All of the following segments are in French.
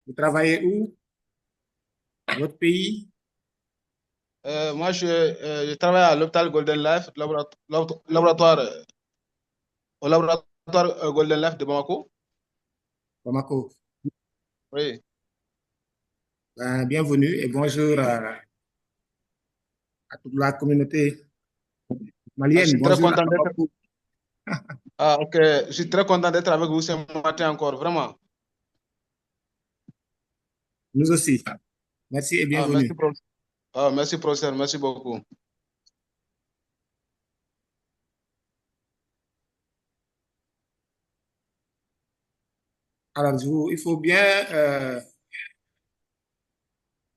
Vous travaillez où? Votre pays? Moi, je travaille à l'hôpital Golden Life, laboratoire, au laboratoire Golden Life de Bamako. Bamako. Oui. Bienvenue et bonjour à toute la communauté Je malienne. suis très Bonjour à content d'être. Bamako. Ah, ok. Je suis très content d'être avec vous ce matin encore, vraiment. Nous aussi. Merci et Ah, merci, bienvenue. merci, professeur. Merci beaucoup. Alors, il faut bien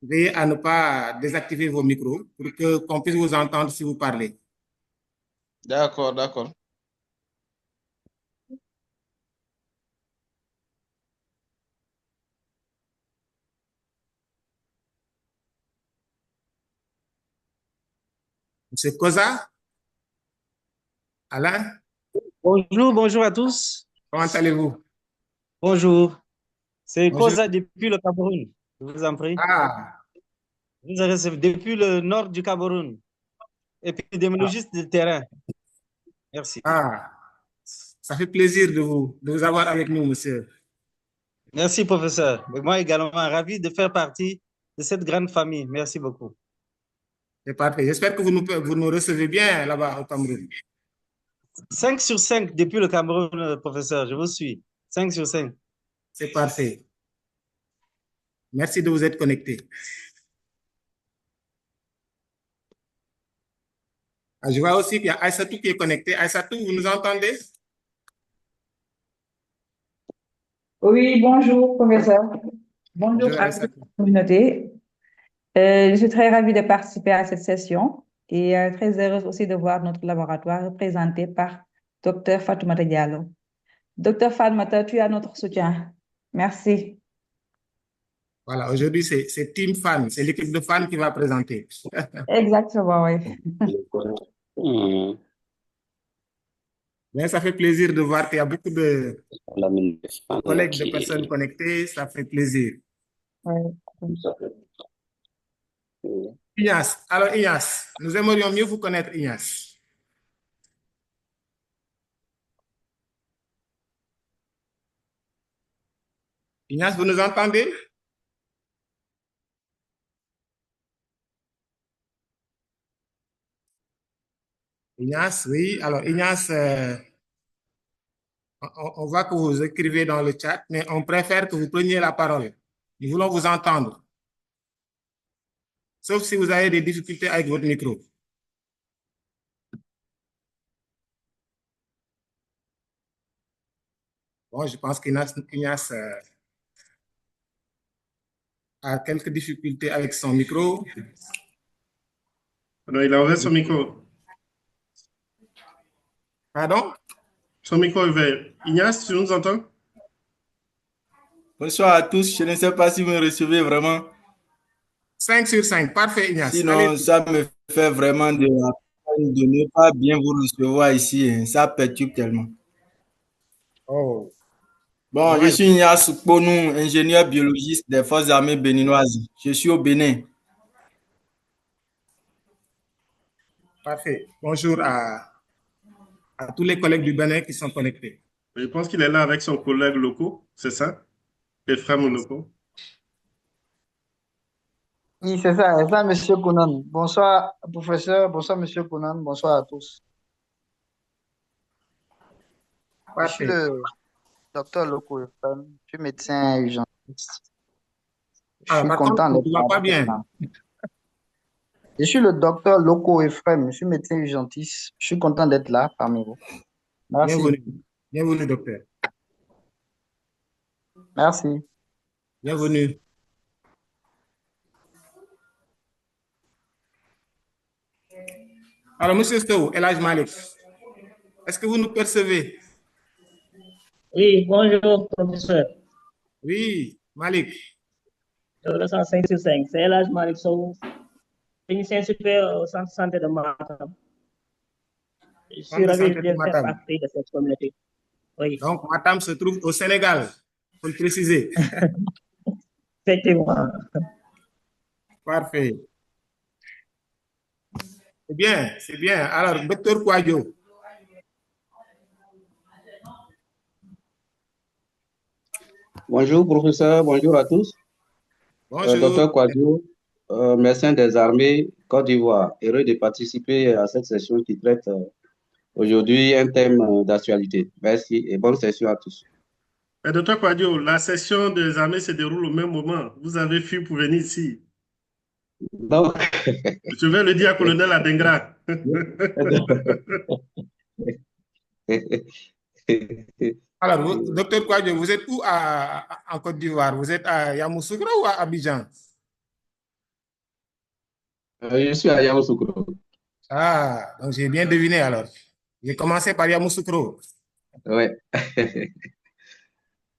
veiller à ne pas désactiver vos micros pour qu'on puisse vous entendre si vous parlez. D'accord, d'accord. Monsieur Koza, Alain, Bonjour, bonjour à tous. comment allez-vous? Bonjour. C'est Bonjour. Koza depuis le Cameroun. Je vous en prie. Ah, Vous avez depuis le nord du Cameroun, épidémiologiste de terrain. Merci. Ça fait plaisir de vous avoir avec nous, monsieur. Merci, professeur. Et moi également, ravi de faire partie de cette grande famille. Merci beaucoup. C'est parfait. J'espère que vous nous recevez bien là-bas au Cameroun. 5 sur 5 depuis le Cameroun, professeur. Je vous suis. 5 sur 5. C'est parfait. Merci de vous être connecté. Je vois aussi qu'il y a Aïssatou qui est connecté. Aïssatou, vous nous entendez? Oui, bonjour, professeur. Bonjour Bonjour à toute la Aïssatou. communauté. Je suis très ravie de participer à cette session et très heureuse aussi de voir notre laboratoire représenté par Dr Fatoumata Diallo. Dr Fatoumata, tu as notre soutien. Merci. Voilà, aujourd'hui, c'est Team Fan. C'est l'équipe de fans qui va présenter. Exactement, oui. Mais ça fait plaisir de voir qu'il y a beaucoup de collègues, de personnes connectées. Ça fait plaisir. Oui. Ignace, alors Ignace, nous aimerions mieux vous connaître, Ignace. Ignace, vous nous entendez? Ignace, oui. Alors Ignace, on voit que vous écrivez dans le chat, mais on préfère que vous preniez la parole. Nous voulons vous entendre. Sauf si vous avez des difficultés avec votre micro. Bon, je pense qu'Ignace a quelques difficultés avec son micro. Alors, il a ouvert son micro. Pardon? Son micro est ouvert. Ignace, tu nous entends? Bonsoir à tous. Je ne sais pas si vous me recevez vraiment. 5 sur 5. Parfait, Ignace. Sinon, Allez. ça me fait vraiment de ne pas bien vous recevoir ici. Ça perturbe tellement. Oh. Bon, je suis Ignace Ponou, ingénieur biologiste des Forces armées béninoises. Je suis au Bénin. Parfait. Bonjour à tous les collègues du Bénin qui sont connectés. Je pense qu'il est là avec son collègue locaux, c'est ça? Les frères locaux. Oui, c'est ça, Monsieur Kounan. Bonsoir, professeur. Bonsoir, Monsieur Kounan. Bonsoir à tous. Parfait. Je suis le docteur Loko. Je suis médecin urgentiste. Je suis content d'être là. Pas bien. Je suis le docteur Loko Ephraim. Je suis médecin urgentiste. Je suis content d'être là parmi vous. Merci. Bienvenue. Bienvenue, docteur. Merci. Bienvenue. Alors, Monsieur Stow, El Hadj Malik, est-ce que vous nous percevez? Oui, bonjour, professeur. Oui, Malik. Je le sens 5 sur 5. C'est El Hadj Malik Sow, technicien supérieur au centre de santé de Matam. Je suis ravi de faire partie de cette communauté. Oui. Donc, Matam se trouve au Sénégal, il faut le préciser. Effectivement. Parfait. C'est bien, c'est bien. Alors, docteur Kouadio. Bonjour, professeur. Bonjour à tous. Bonjour. Docteur Kouadio, médecin des armées Côte d'Ivoire. Heureux de participer à cette session qui traite aujourd'hui un thème d'actualité. Merci et bonne session à tous. Docteur Kouadio, la session des armées se déroule au même moment. Vous avez fui pour venir ici. Donc, je vais le dire à colonel Adengra. Alors, docteur Kouadio, vous êtes où en Côte d'Ivoire? Vous êtes à Yamoussoukro ou à Abidjan? Je suis à Yamoussoukro. Ah, donc j'ai bien deviné alors. J'ai commencé par Yamoussoukro. Oui.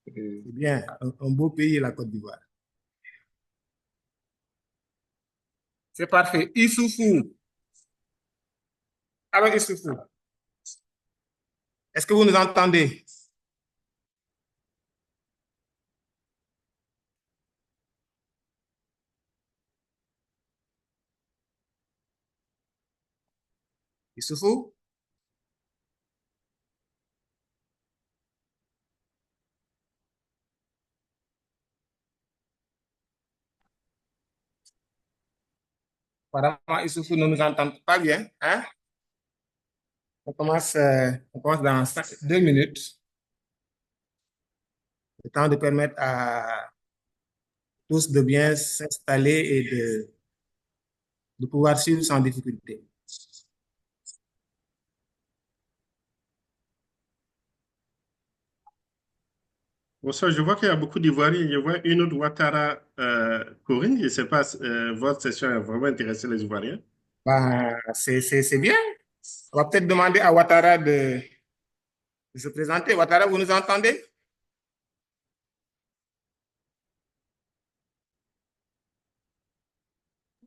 C'est bien, un beau pays, la Côte d'Ivoire. C'est parfait. Issoufou. Alors, Issoufou, est-ce que vous nous entendez? Issoufou? Apparemment, Issoufou ne nous entend pas bien. Hein? On commence dans 2 minutes. Le temps de permettre à tous de bien s'installer et de pouvoir suivre sans difficulté. Bonsoir, je vois qu'il y a beaucoup d'Ivoiriens. Je vois une autre Ouattara Corinne. Je ne sais pas, votre session a vraiment intéressé les Ivoiriens. Ben, c'est bien. On va peut-être demander à Ouattara de se présenter. Ouattara, vous nous entendez?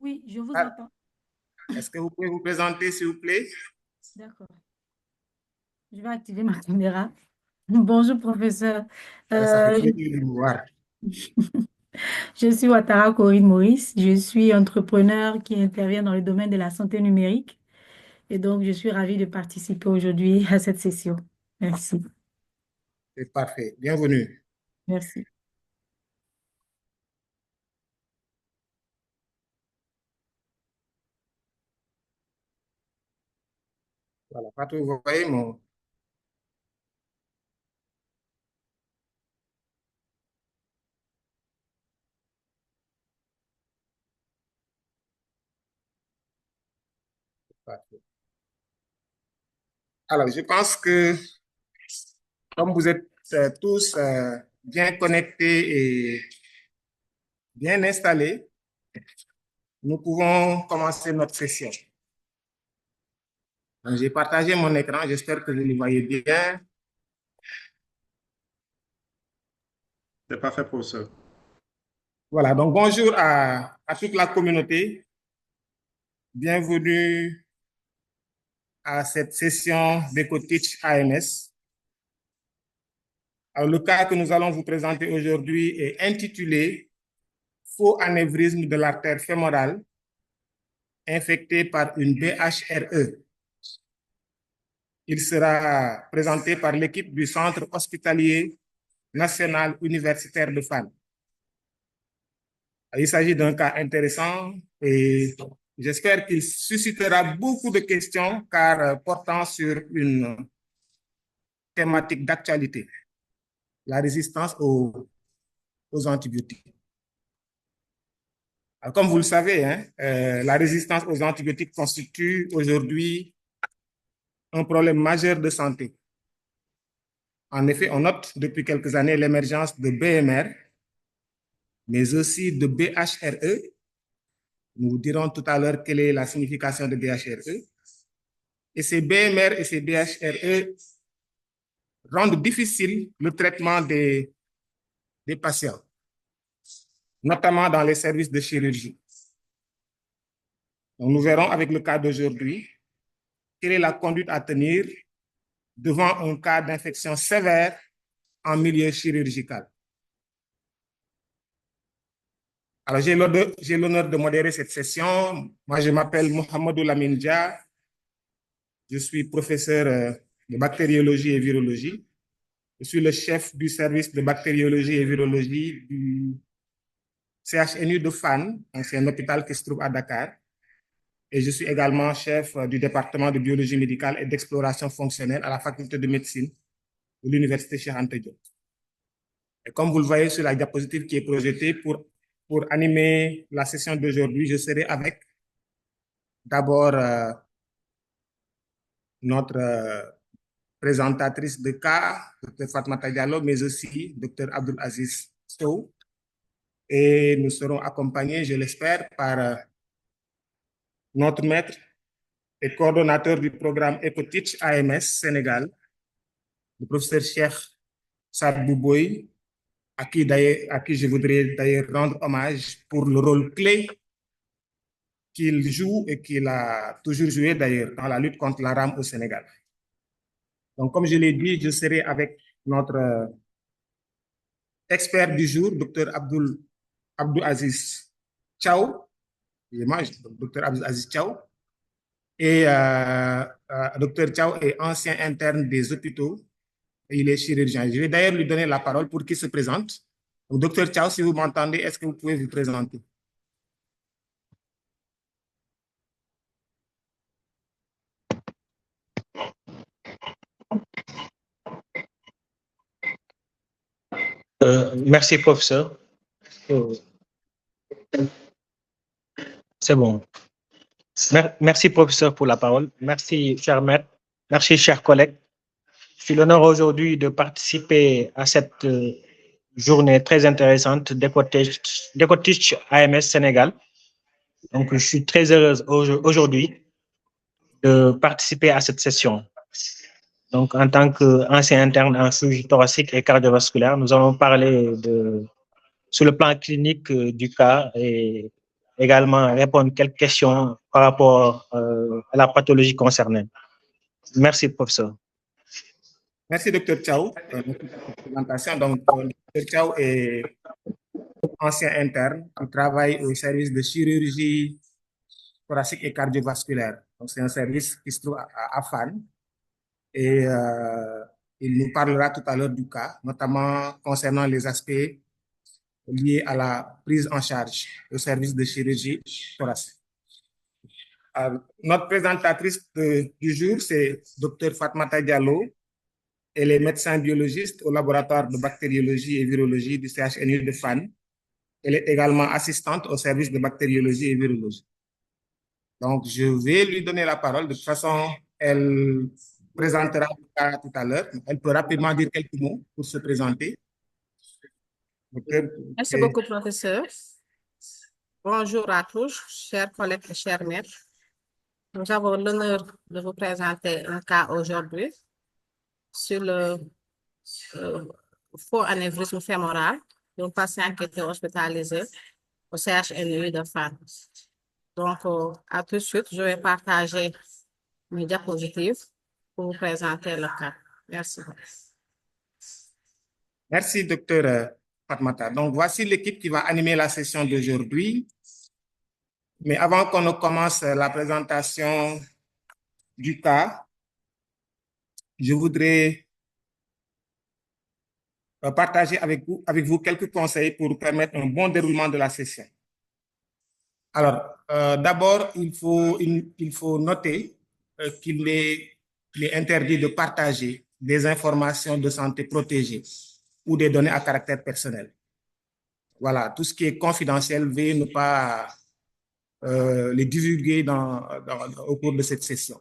Oui, je vous entends. Est-ce que vous pouvez vous présenter, s'il vous plaît? D'accord. Je vais activer ma caméra. Bonjour, professeur. Ça fait plaisir de vous voir. Je suis Ouattara Corinne Maurice. Je suis entrepreneur qui intervient dans le domaine de la santé numérique. Et donc, je suis ravie de participer aujourd'hui à cette session. Merci. C'est parfait. Bienvenue. Merci. Voilà, Fatou, vous voyez mon... Parfait. Alors, je pense que comme vous êtes tous bien connectés et bien installés, nous pouvons commencer notre session. J'ai partagé mon écran, j'espère que vous le voyez bien. C'est parfait, professeur. Voilà, donc bonjour à toute la communauté. Bienvenue à cette session d'EcoTeach AMS. Alors, le cas que nous allons vous présenter aujourd'hui est intitulé « Faux anévrisme de l'artère fémorale infectée par une BHRE ». Il sera présenté par l'équipe du Centre hospitalier national universitaire de Fann. Il s'agit d'un cas intéressant et j'espère qu'il suscitera beaucoup de questions car portant sur une thématique d'actualité, la résistance aux antibiotiques. Alors, comme vous le savez, la résistance aux antibiotiques constitue aujourd'hui un problème majeur de santé. En effet, on note depuis quelques années l'émergence de BMR, mais aussi de BHRE. Nous vous dirons tout à l'heure quelle est la signification de BHRE. Et ces BMR et ces BHRE rendent difficile le traitement des patients, notamment dans les services de chirurgie. Donc, nous verrons avec le cas d'aujourd'hui quelle est la conduite à tenir devant un cas d'infection sévère en milieu chirurgical. Alors, j'ai l'honneur de modérer cette session. Moi, je m'appelle Mohamedou Lamine Dia. Je suis professeur de bactériologie et virologie. Je suis le chef du service de bactériologie et virologie du CHNU de Fann. C'est un hôpital qui se trouve à Dakar. Et je suis également chef du département de biologie médicale et d'exploration fonctionnelle à la faculté de médecine de l'université Cheikh Anta Diop. Et comme vous le voyez sur la diapositive qui est projetée, pour animer la session d'aujourd'hui, je serai avec d'abord notre présentatrice de cas, Dr Fatoumata Diallo, mais aussi Dr Abdul Aziz Sow. Et nous serons accompagnés, je l'espère, par notre maître et coordonnateur du programme EcoTeach AMS Sénégal, le professeur Cheikh Saad Bouboy, à qui je voudrais d'ailleurs rendre hommage pour le rôle clé qu'il joue et qu'il a toujours joué d'ailleurs dans la lutte contre la rame au Sénégal. Donc, comme je l'ai dit, je serai avec notre expert du jour, Dr Abdul Aziz Thiaw, Dr Abdul Aziz Thiaw, et Dr Thiaw est ancien interne des hôpitaux et il est chirurgien. Je vais d'ailleurs lui donner la parole pour qu'il se présente. Donc, Dr Thiaw, si vous m'entendez, est-ce que vous pouvez vous présenter? Merci, professeur. C'est bon. Merci, professeur, pour la parole. Merci, cher maître. Merci, chers collègues. J'ai l'honneur aujourd'hui de participer à cette journée très intéressante d'EcoTeach AMS Sénégal. Donc, je suis très heureuse aujourd'hui de participer à cette session. Donc, en tant qu'ancien interne en chirurgie thoracique et cardiovasculaire, nous allons parler sur le plan clinique du cas et également répondre à quelques questions par rapport à la pathologie concernée. Merci, professeur. Merci, Dr Thiaw, pour cette présentation. Donc, Dr Thiaw est ancien interne qui travaille au service de chirurgie thoracique et cardiovasculaire. Donc, c'est un service qui se trouve à Fann. Et il nous parlera tout à l'heure du cas, notamment concernant les aspects liés à la prise en charge au service de chirurgie thoracique. Notre présentatrice du jour, c'est Dr Fatoumata Diallo. Elle est médecin biologiste au laboratoire de bactériologie et virologie du CHNU de Fann. Elle est également assistante au service de bactériologie et virologie. Donc, je vais lui donner la parole. De toute façon, elle présentera le cas tout à l'heure. Elle peut rapidement dire quelques mots pour se présenter. Merci beaucoup, professeur. Bonjour à tous, chers collègues et chers maîtres. Nous avons l'honneur de vous présenter un cas aujourd'hui sur le faux anévrisme fémoral d'un patient qui était hospitalisé au CHNU de Fann. Donc, à tout de suite, je vais partager mes diapositives pour vous présenter le cas. Merci. Merci, docteur Fatoumata. Donc, voici l'équipe qui va animer la session d'aujourd'hui. Mais avant qu'on ne commence la présentation du cas, je voudrais partager avec vous quelques conseils pour permettre un bon déroulement de la session. Alors, d'abord, il faut noter qu'il est interdit de partager des informations de santé protégées ou des données à caractère personnel. Voilà, tout ce qui est confidentiel, veuillez ne pas les divulguer au cours de cette session.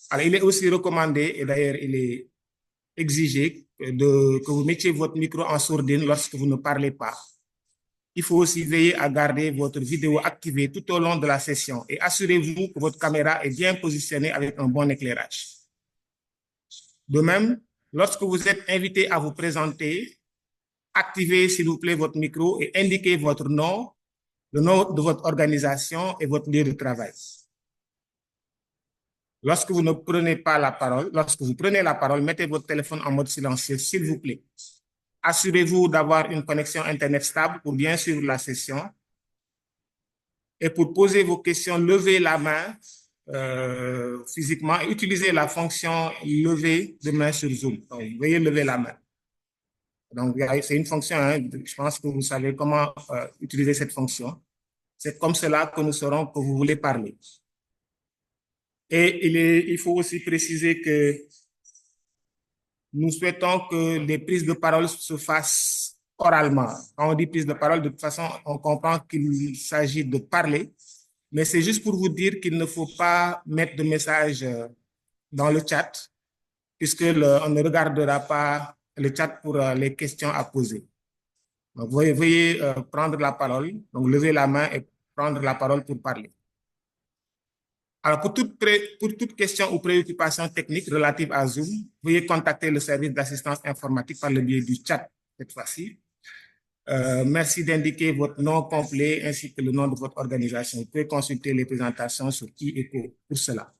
Alors, il est aussi recommandé, et d'ailleurs, il est exigé que vous mettiez votre micro en sourdine lorsque vous ne parlez pas. Il faut aussi veiller à garder votre vidéo activée tout au long de la session et assurez-vous que votre caméra est bien positionnée avec un bon éclairage. De même, lorsque vous êtes invité à vous présenter, activez s'il vous plaît votre micro et indiquez votre nom, le nom de votre organisation et votre lieu de travail. Lorsque vous prenez la parole, mettez votre téléphone en mode silencieux, s'il vous plaît. Assurez-vous d'avoir une connexion Internet stable pour bien suivre la session Et pour poser vos questions, levez la main physiquement et utilisez la fonction lever de main sur Zoom. Donc, veuillez lever la main. Donc, c'est une fonction, hein, je pense que vous savez comment utiliser cette fonction. C'est comme cela que nous saurons que vous voulez parler. Et il faut aussi préciser que nous souhaitons que les prises de parole se fassent oralement. Quand on dit prise de parole, de toute façon, on comprend qu'il s'agit de parler, mais c'est juste pour vous dire qu'il ne faut pas mettre de messages dans le chat, puisque on ne regardera pas le chat pour les questions à poser. Donc, veuillez prendre la parole, donc lever la main et prendre la parole pour parler. Alors, pour toute question ou préoccupation technique relative à Zoom, veuillez contacter le service d'assistance informatique par le biais du chat cette fois-ci. Merci d'indiquer votre nom complet ainsi que le nom de votre organisation. Vous pouvez consulter les présentations sur e-ECHO pour cela.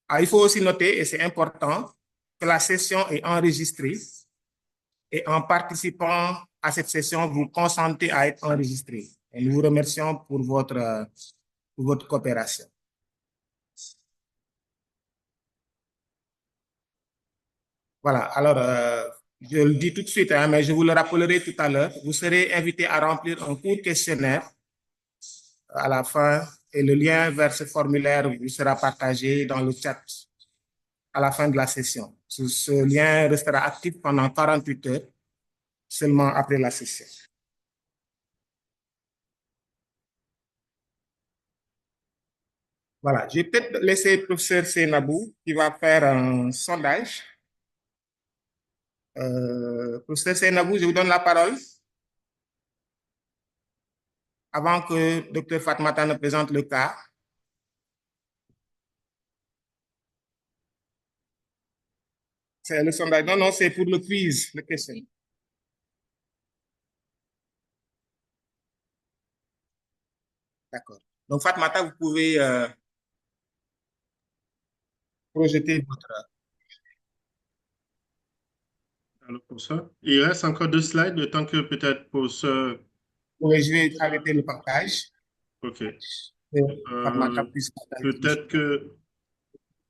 Alors, il faut aussi noter, et c'est important, que la session est enregistrée et en participant à cette session, vous consentez à être enregistré. Et nous vous remercions pour votre coopération. Voilà, alors je le dis tout de suite, hein, mais je vous le rappellerai tout à l'heure. Vous serez invité à remplir un court questionnaire à la fin et le lien vers ce formulaire vous sera partagé dans le chat à la fin de la session. Ce lien restera actif pendant 48 heures, seulement après la session. Voilà, je vais peut-être laisser le professeur Seynabou qui va faire un sondage. Professeur Seynabou, je vous donne la parole. Avant que Dr Fatmata ne présente le cas. C'est le sondage. Non, non, c'est pour le quiz, le question. D'accord. Donc, Fatmata, vous pouvez projeter votre... Alors, pour ça, il reste encore 2 slides, le temps que peut-être pour ce... Oui, je vais arrêter le partage. OK. Peut-être que...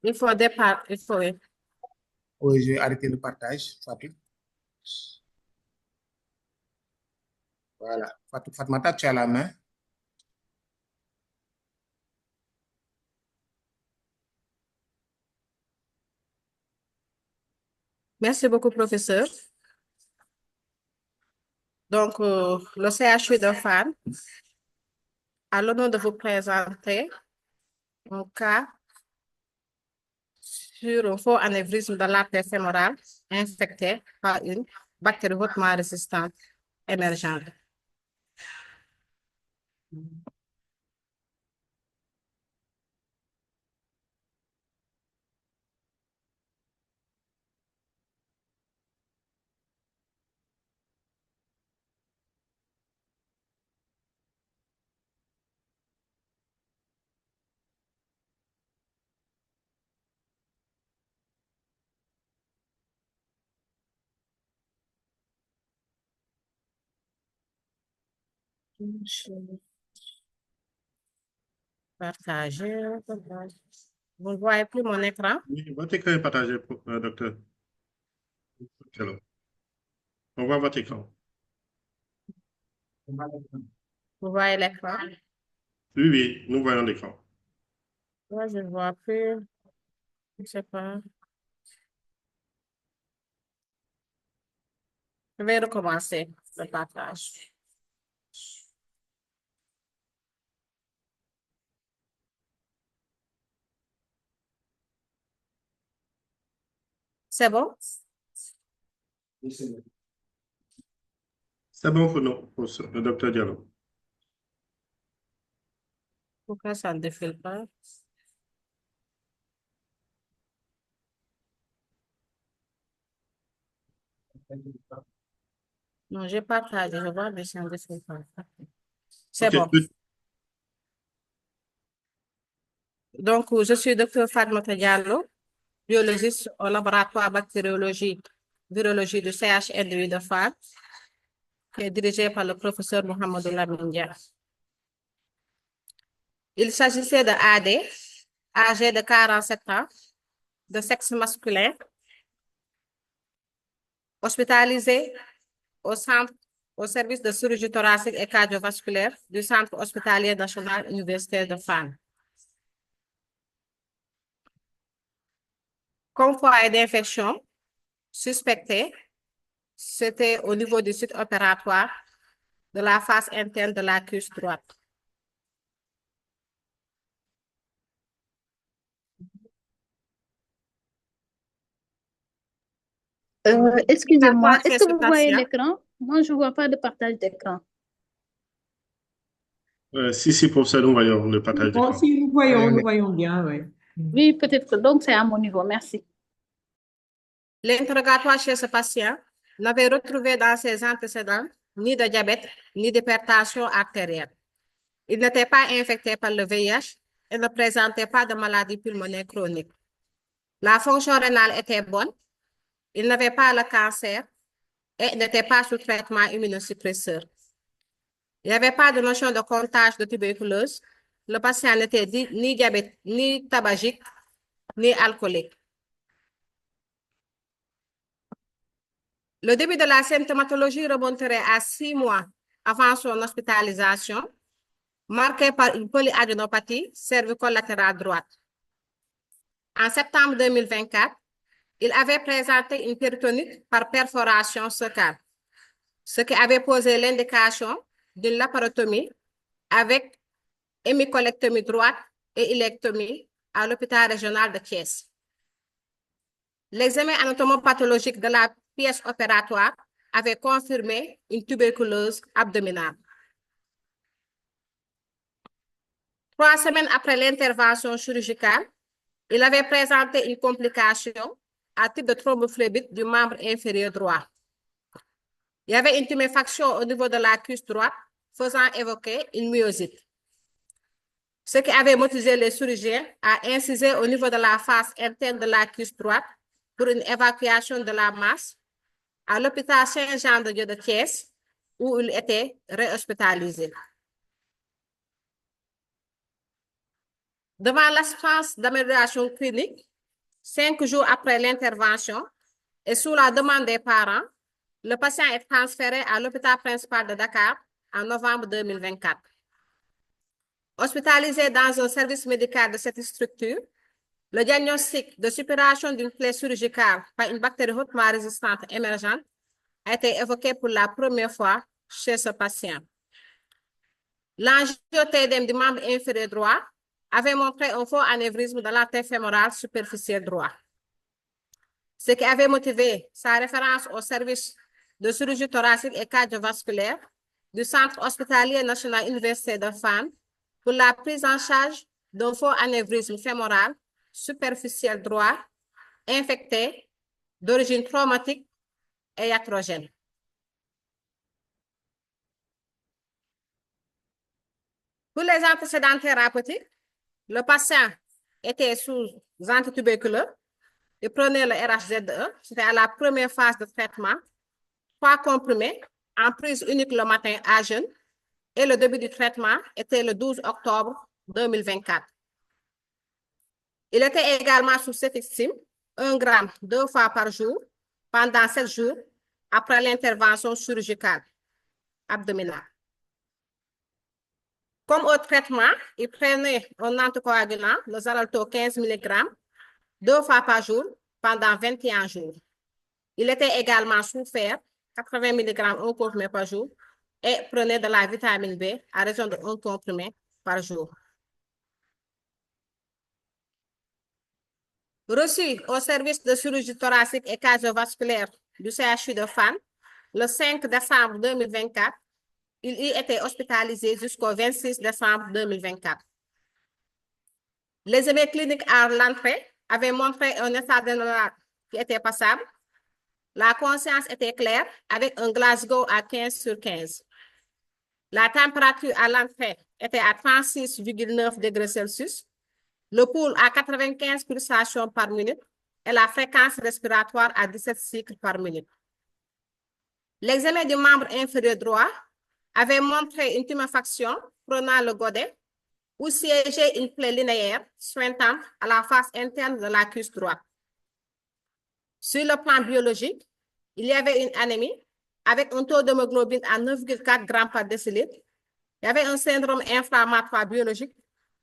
Il faut départ, il faut... Oui, je vais arrêter le partage. Voilà. Fatmata, tu as la main. Merci beaucoup, professeur. Donc, le CHU de Fann a l'honneur de vous présenter un cas sur un faux anévrisme de l'artère fémorale infecté par une bactérie hautement résistante émergente. Partager. Vous ne voyez plus mon écran? Oui, votre écran est partagé, docteur. Alors, on voit votre écran. Vous voyez l'écran? Oui, oui, nous voyons l'écran. Moi, je ne vois plus. Je ne sais pas. Je vais recommencer le partage. C'est bon? C'est bon pour nous, pour le docteur Diallo. Pourquoi ça ne défile pas? Non, j'ai partagé, je vois, mais ça ne défile pas. C'est bon. Donc, je suis Dr Fatmata Diallo, biologiste au laboratoire bactériologie, virologie du CHNDU de Fann, qui est dirigé par le professeur Mohamedou Lamine Dia. Il s'agissait de AD, âgé de 47 ans, de sexe masculin, hospitalisé au service de chirurgie thoracique et cardiovasculaire du Centre hospitalier national universitaire de Fann. Comme foyer d'infection suspecté, c'était au niveau du site opératoire de la face interne de la cuisse droite. Excusez-moi, est-ce que vous voyez l'écran? Moi, je ne vois pas de partage d'écran. Si, professeur, nous voyons le partage d'écran. Si, nous voyons bien, oui. Oui, peut-être. Donc, c'est à mon niveau. Merci. L'interrogatoire chez ce patient n'avait retrouvé dans ses antécédents ni de diabète, ni d'hypertension artérielle. Il n'était pas infecté par le VIH et ne présentait pas de maladie pulmonaire chronique. La fonction rénale était bonne. Il n'avait pas le cancer et n'était pas sous traitement immunosuppresseur. Il n'y avait pas de notion de contagion de tuberculose. Le patient n'était ni diabète, ni tabagique, ni alcoolique. Le début de la symptomatologie remonterait à 6 mois avant son hospitalisation, marqué par une polyadénopathie cervico-latérale droite. En septembre 2024, il avait présenté une péritonite par perforation socale, ce qui avait posé l'indication d'une laparotomie avec hémicolectomie droite et ilectomie à l'hôpital régional de Thiès. L'examen anatomopathologique de la pièce opératoire avait confirmé une tuberculose abdominale. 3 semaines après l'intervention chirurgicale, il avait présenté une complication à type de thrombophlébite du membre inférieur droit. Il y avait une tuméfaction au niveau de la cuisse droite, faisant évoquer une myosite. Ce qui avait motivé les chirurgiens à inciser au niveau de la face interne de la cuisse droite pour une évacuation de la masse à l'hôpital Saint-Jean-de-Dieu de Thiès, où il était réhospitalisé. Devant l'absence d'amélioration clinique, 5 jours après l'intervention et sous la demande des parents, le patient est transféré à l'hôpital principal de Dakar en novembre 2024. Hospitalisé dans un service médical de cette structure, le diagnostic de suppuration d'une plaie chirurgicale par une bactérie hautement résistante émergente a été évoqué pour la première fois chez ce patient. L'angiotédème du membre inférieur droit avait montré un faux anévrisme de l'artère fémorale superficielle droit, ce qui avait motivé sa référence au service de chirurgie thoracique et cardiovasculaire du Centre hospitalier national universitaire de Fann pour la prise en charge d'un faux anévrisme fémoral superficiel droit infecté d'origine traumatique et iatrogène. Pour les antécédents thérapeutiques, le patient était sous antituberculeux et prenait le RHZ1, c'était à la première phase de traitement, 3 comprimés en prise unique le matin à jeûne, et le début du traitement était le 12 octobre 2024. Il était également sous cétixime, 1 gramme 2 fois par jour, pendant 7 jours, après l'intervention chirurgicale abdominale. Comme au traitement, il prenait un anticoagulant, le Xarelto 15 mg, 2 fois par jour, pendant 21 jours. Il était également sous fer, 80 mg 1 comprimé par jour, et prenait de la vitamine B à raison de 1 comprimé par jour. Reçu au service de chirurgie thoracique et cardiovasculaire du CHU de Fann, le 5 décembre 2024, il y était hospitalisé jusqu'au 26 décembre 2024. Les examens cliniques à l'entrée avaient montré un état adrénal qui était passable. La conscience était claire avec un Glasgow à 15/15. La température à l'entrée était à 36,9 degrés Celsius, le pouls à 95 pulsations par minute et la fréquence respiratoire à 17 cycles par minute. L'examen du membre inférieur droit avait montré une tuméfaction prenant le godet où siégeait une plaie linéaire suintante à la face interne de la cuisse droite. Sur le plan biologique, il y avait une anémie avec un taux d'hémoglobine à 9,4 grammes par décilitre. Il y avait un syndrome inflammatoire biologique.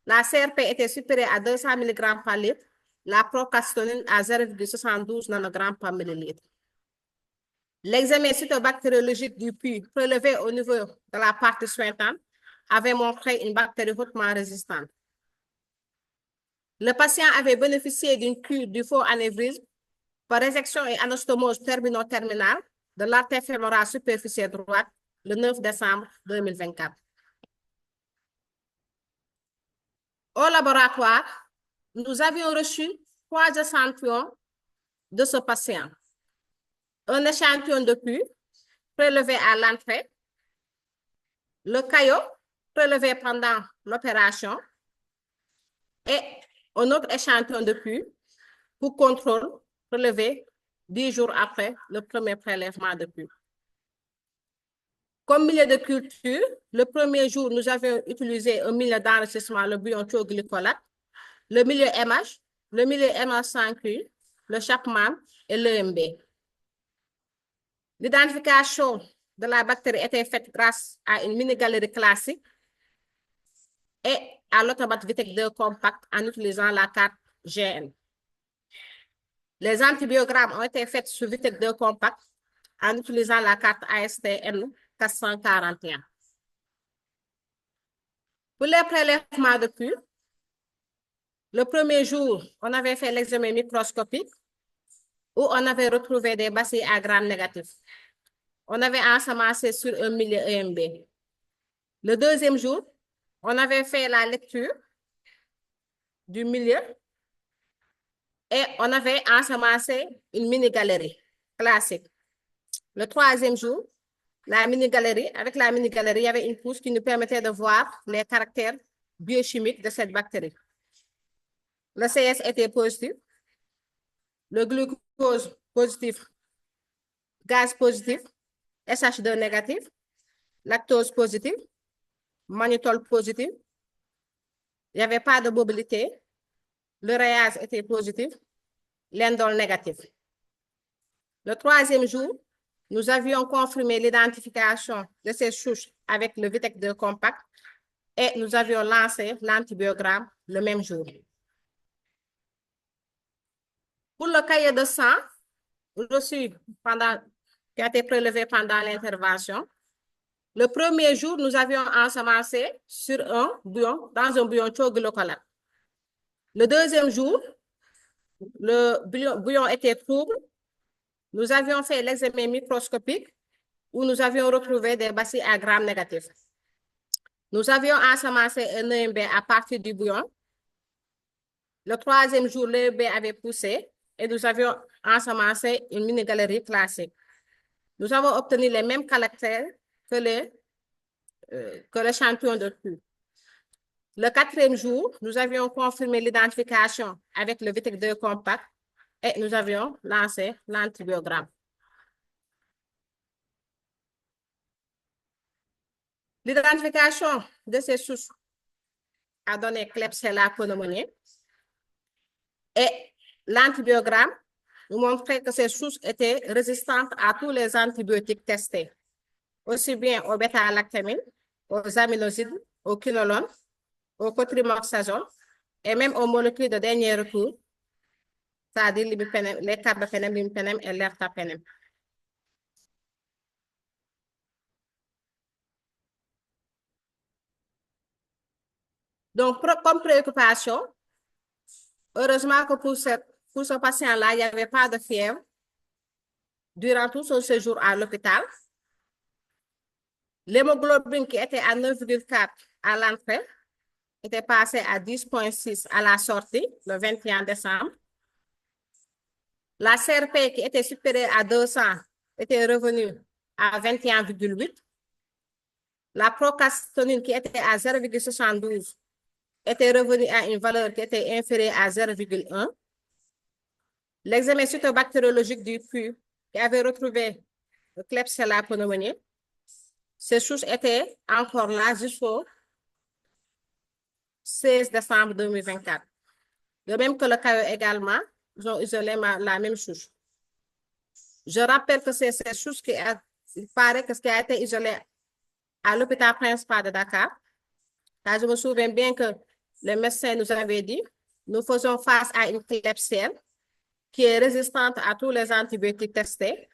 La CRP était supérieure à 200 mg par litre. La procalcitonin à 0,72 nanogrammes par millilitre. L'examen cytobactériologique du puits prélevé au niveau de la partie suintante avait montré une bactérie hautement résistante. Le patient avait bénéficié d'une cure du faux anévrisme par résection et anastomose termino-terminale de l'artère fémorale superficielle droite le 9 décembre 2024. Au laboratoire, nous avions reçu 3 échantillons de ce patient. Un échantillon de puits prélevé à l'entrée, le caillot prélevé pendant l'opération et un autre échantillon de puits pour contrôle prélevé 10 jours après le premier prélèvement de puits. Comme milieu de culture, le premier jour, nous avions utilisé un milieu d'enrichissement, le bouillon thioglycolate, le milieu MH, le milieu MH sans cru, le Chapman et l'EMB. L'identification de la bactérie était faite grâce à une mini-galerie classique et à l'automate Vitek 2 compact en utilisant la carte GN. Les antibiogrammes ont été faits sur Vitek 2 compact en utilisant la carte ASTN 441. Pour les prélèvements de puits, le premier jour, on avait fait l'examen microscopique où on avait retrouvé des bacilles à gram négatif. On avait ensemencé sur un milieu EMB. Le deuxième jour, on avait fait la lecture du milieu et on avait ensemencé une mini-galerie classique. Le troisième jour, avec la mini-galerie, il y avait une pousse qui nous permettait de voir les caractères biochimiques de cette bactérie. Le CS était positif, le glucose positif, gaz positif, SH2 négatif, lactose positif, mannitol positif, il n'y avait pas de mobilité, le rayage était positif, l'indole négatif. Le troisième jour, nous avions confirmé l'identification de ces souches avec le Vitek 2 compact et nous avions lancé l'antibiogramme le même jour. Pour le cahier de sang, reçu qui a été prélevé pendant l'intervention, le premier jour, nous avions ensemencé dans un bouillon thioglycolate. Le deuxième jour, le bouillon était trouble. Nous avions fait l'examen microscopique où nous avions retrouvé des bacilles à gram négatif. Nous avions ensemencé un EMB à partir du bouillon. Le troisième jour, l'EMB avait poussé et nous avions ensemencé une mini-galerie classique. Nous avons obtenu les mêmes caractères que l'échantillon de puits. Le quatrième jour, nous avions confirmé l'identification avec le Vitek 2 compact et nous avions lancé l'antibiogramme. L'identification de ces souches a donné Klebsiella pneumoniae et l'antibiogramme nous montrait que ces souches étaient résistantes à tous les antibiotiques testés, aussi bien aux bêta-lactamines, aux aminosides, aux quinolones, au cotrimoxazole et même aux molécules de dernier recours, c'est-à-dire les carbapenem, l'imipenem et l'ertapenem. Donc, comme préoccupation, heureusement que pour ce patient-là, il n'y avait pas de fièvre durant tout son séjour à l'hôpital. L'hémoglobine qui était à 9,4 à l'entrée était passée à 10,6 à la sortie, le 21 décembre. La CRP qui était supérieure à 200 était revenue à 21,8. La procalcitonine qui était à 0,72 était revenue à une valeur qui était inférieure à 0,1. L'examen cytobactériologique du puits qui avait retrouvé le Klebsiella pneumoniae, ces souches étaient encore là jusqu'au 16 décembre 2024. De même que le CAE également, ils ont isolé la même souche. Je rappelle que c'est cette souche il paraît que ce qui a été isolé à l'hôpital principal de Dakar. Car je me souviens bien que le médecin nous avait dit, nous faisons face à une klebsielle qui est résistante à tous les antibiotiques testés.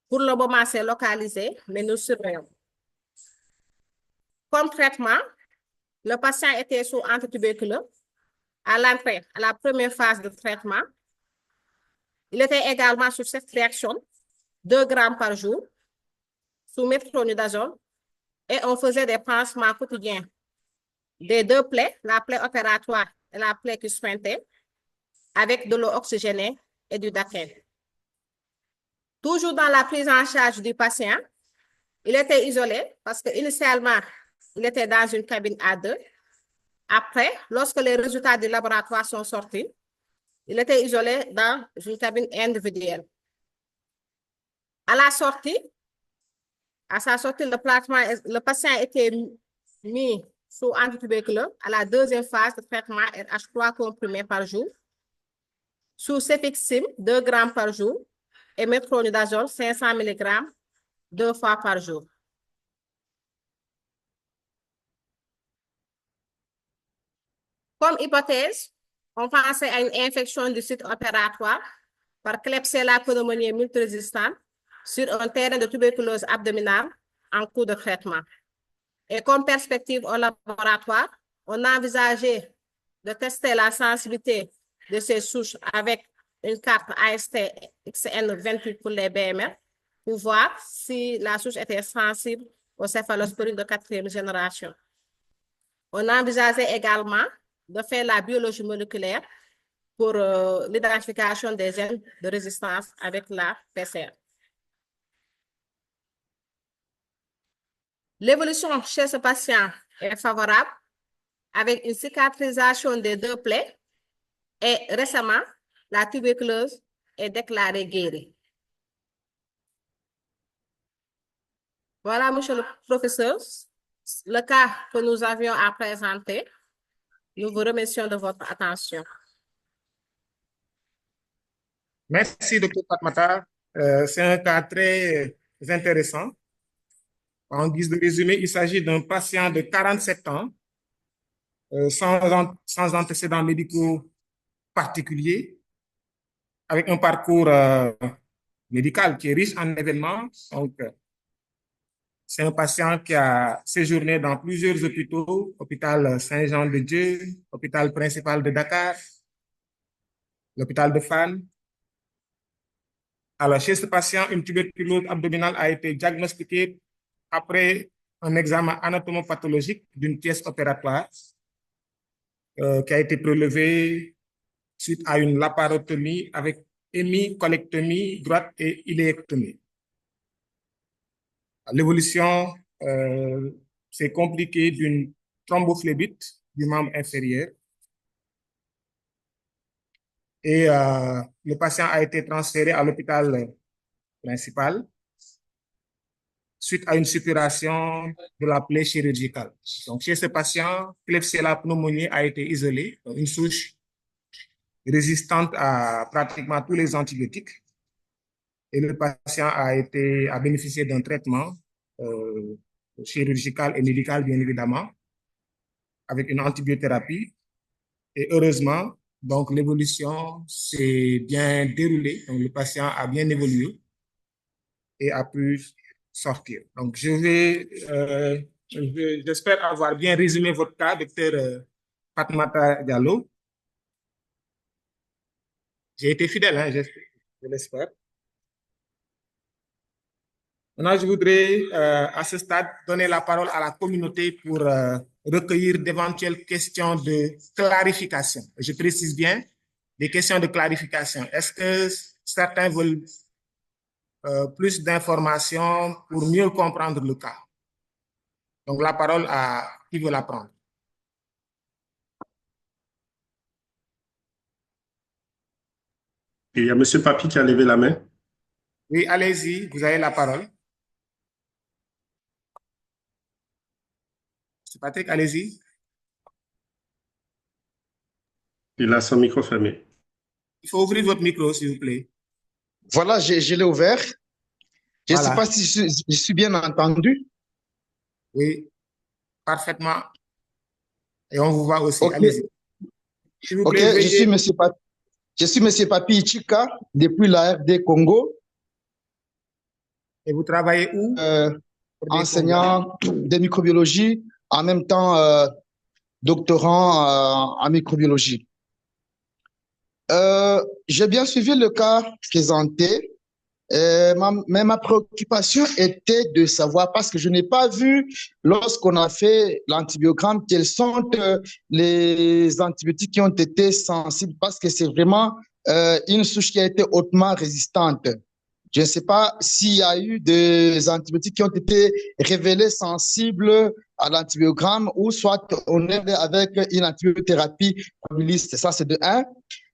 Pour le moment, c'est localisé, mais nous surveillons. Comme traitement, le patient était sous antituberculeux à l'entrée, à la première phase de traitement. Il était également sous cette réaction, 2 grammes par jour, sous métronidazole, et on faisait des pansements quotidiens des 2 plaies, la plaie opératoire et la plaie qui suintait, avec de l'eau oxygénée et du Daken. Toujours dans la prise en charge du patient, il était isolé parce qu'initialement, il était dans une cabine A2. Après, lorsque les résultats du laboratoire sont sortis, il était isolé dans une cabine individuelle. À sa sortie, le patient était mis sous antituberculeux à la 2e phase de traitement RH3 comprimés par jour, sous cefixime 2 grammes par jour et métronidazole 500 mg 2 fois par jour. Comme hypothèse, on pensait à une infection du site opératoire par Klebsiella pneumoniae multirésistante sur un terrain de tuberculose abdominale en cours de traitement. Et comme perspective au laboratoire, on a envisagé de tester la sensibilité de ces souches avec une carte AST XN28 pour les BMR pour voir si la souche était sensible aux céphalosporines de 4e génération. On a envisagé également de faire la biologie moléculaire pour l'identification des gènes de résistance avec la PCR. L'évolution chez ce patient est favorable avec une cicatrisation des 2 plaies et récemment, la tuberculose est déclarée guérie. Voilà, monsieur le professeur, le cas que nous avions à présenter. Nous vous remercions de votre attention. Merci, Dr. Fatmata. C'est un cas très intéressant. En guise de résumé, il s'agit d'un patient de 47 ans, sans antécédents médicaux particuliers, avec un parcours médical qui est riche en événements. Donc, c'est un patient qui a séjourné dans plusieurs hôpitaux, hôpital Saint-Jean-de-Dieu, hôpital principal de Dakar, l'hôpital de Fann. Alors, chez ce patient, une tuberculose abdominale a été diagnostiquée après un examen anatomopathologique d'une pièce opératoire qui a été prélevée suite à une laparotomie avec hémicolectomie droite et iléectomie. L'évolution s'est compliquée d'une thrombophlébite du membre inférieur et le patient a été transféré à l'hôpital principal suite à une suppuration de la plaie chirurgicale. Donc, chez ce patient, Klebsiella pneumoniae a été isolée, une souche résistante à pratiquement tous les antibiotiques. Et le patient a bénéficié d'un traitement chirurgical et médical, bien évidemment, avec une antibiothérapie. Et heureusement, donc l'évolution s'est bien déroulée. Donc, le patient a bien évolué et a pu sortir. Donc, j'espère avoir bien résumé votre cas, docteur Fatmata Diallo. J'ai été fidèle, hein, je l'espère. Maintenant, je voudrais à ce stade donner la parole à la communauté pour recueillir d'éventuelles questions de clarification. Je précise bien, des questions de clarification. Est-ce que certains veulent plus d'informations pour mieux comprendre le cas? Donc, la parole à qui veut la prendre. Il y a M. Papi qui a levé la main. Oui, allez-y, vous avez la parole. M. Patrick, allez-y. Il a son micro fermé. Il faut ouvrir votre micro, s'il vous plaît. Voilà, je l'ai ouvert. Je ne sais Voilà. pas si je suis bien entendu. Oui, parfaitement. Et on vous voit aussi. Ok. Allez-y. S'il vous Ok, plaît, je suis Monsieur Papi Ichika depuis la RD Congo. Et vous travaillez où? Enseignant de microbiologie, en même temps doctorant en microbiologie. J'ai bien suivi le cas présenté, mais ma préoccupation était de savoir, parce que je n'ai pas vu, lorsqu'on a fait l'antibiogramme, quels sont les antibiotiques qui ont été sensibles, parce que c'est vraiment une souche qui a été hautement résistante. Je ne sais pas s'il y a eu des antibiotiques qui ont été révélés sensibles à l'antibiogramme, ou soit on est avec une antibiothérapie probabiliste. Ça, c'est de 1.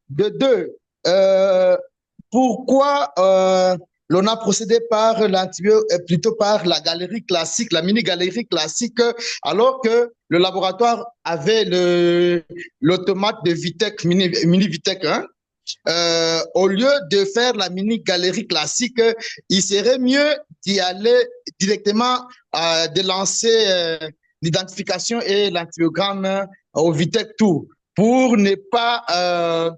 De 2, pourquoi l'on a procédé par plutôt par la galerie classique, la mini-galerie classique, alors que le laboratoire avait l'automate de Vitec, mini-Vitec 1. Au lieu de faire la mini-galerie classique, il serait mieux d'y aller directement, de lancer l'identification et l'antibiogramme au Vitec Tour pour ne pas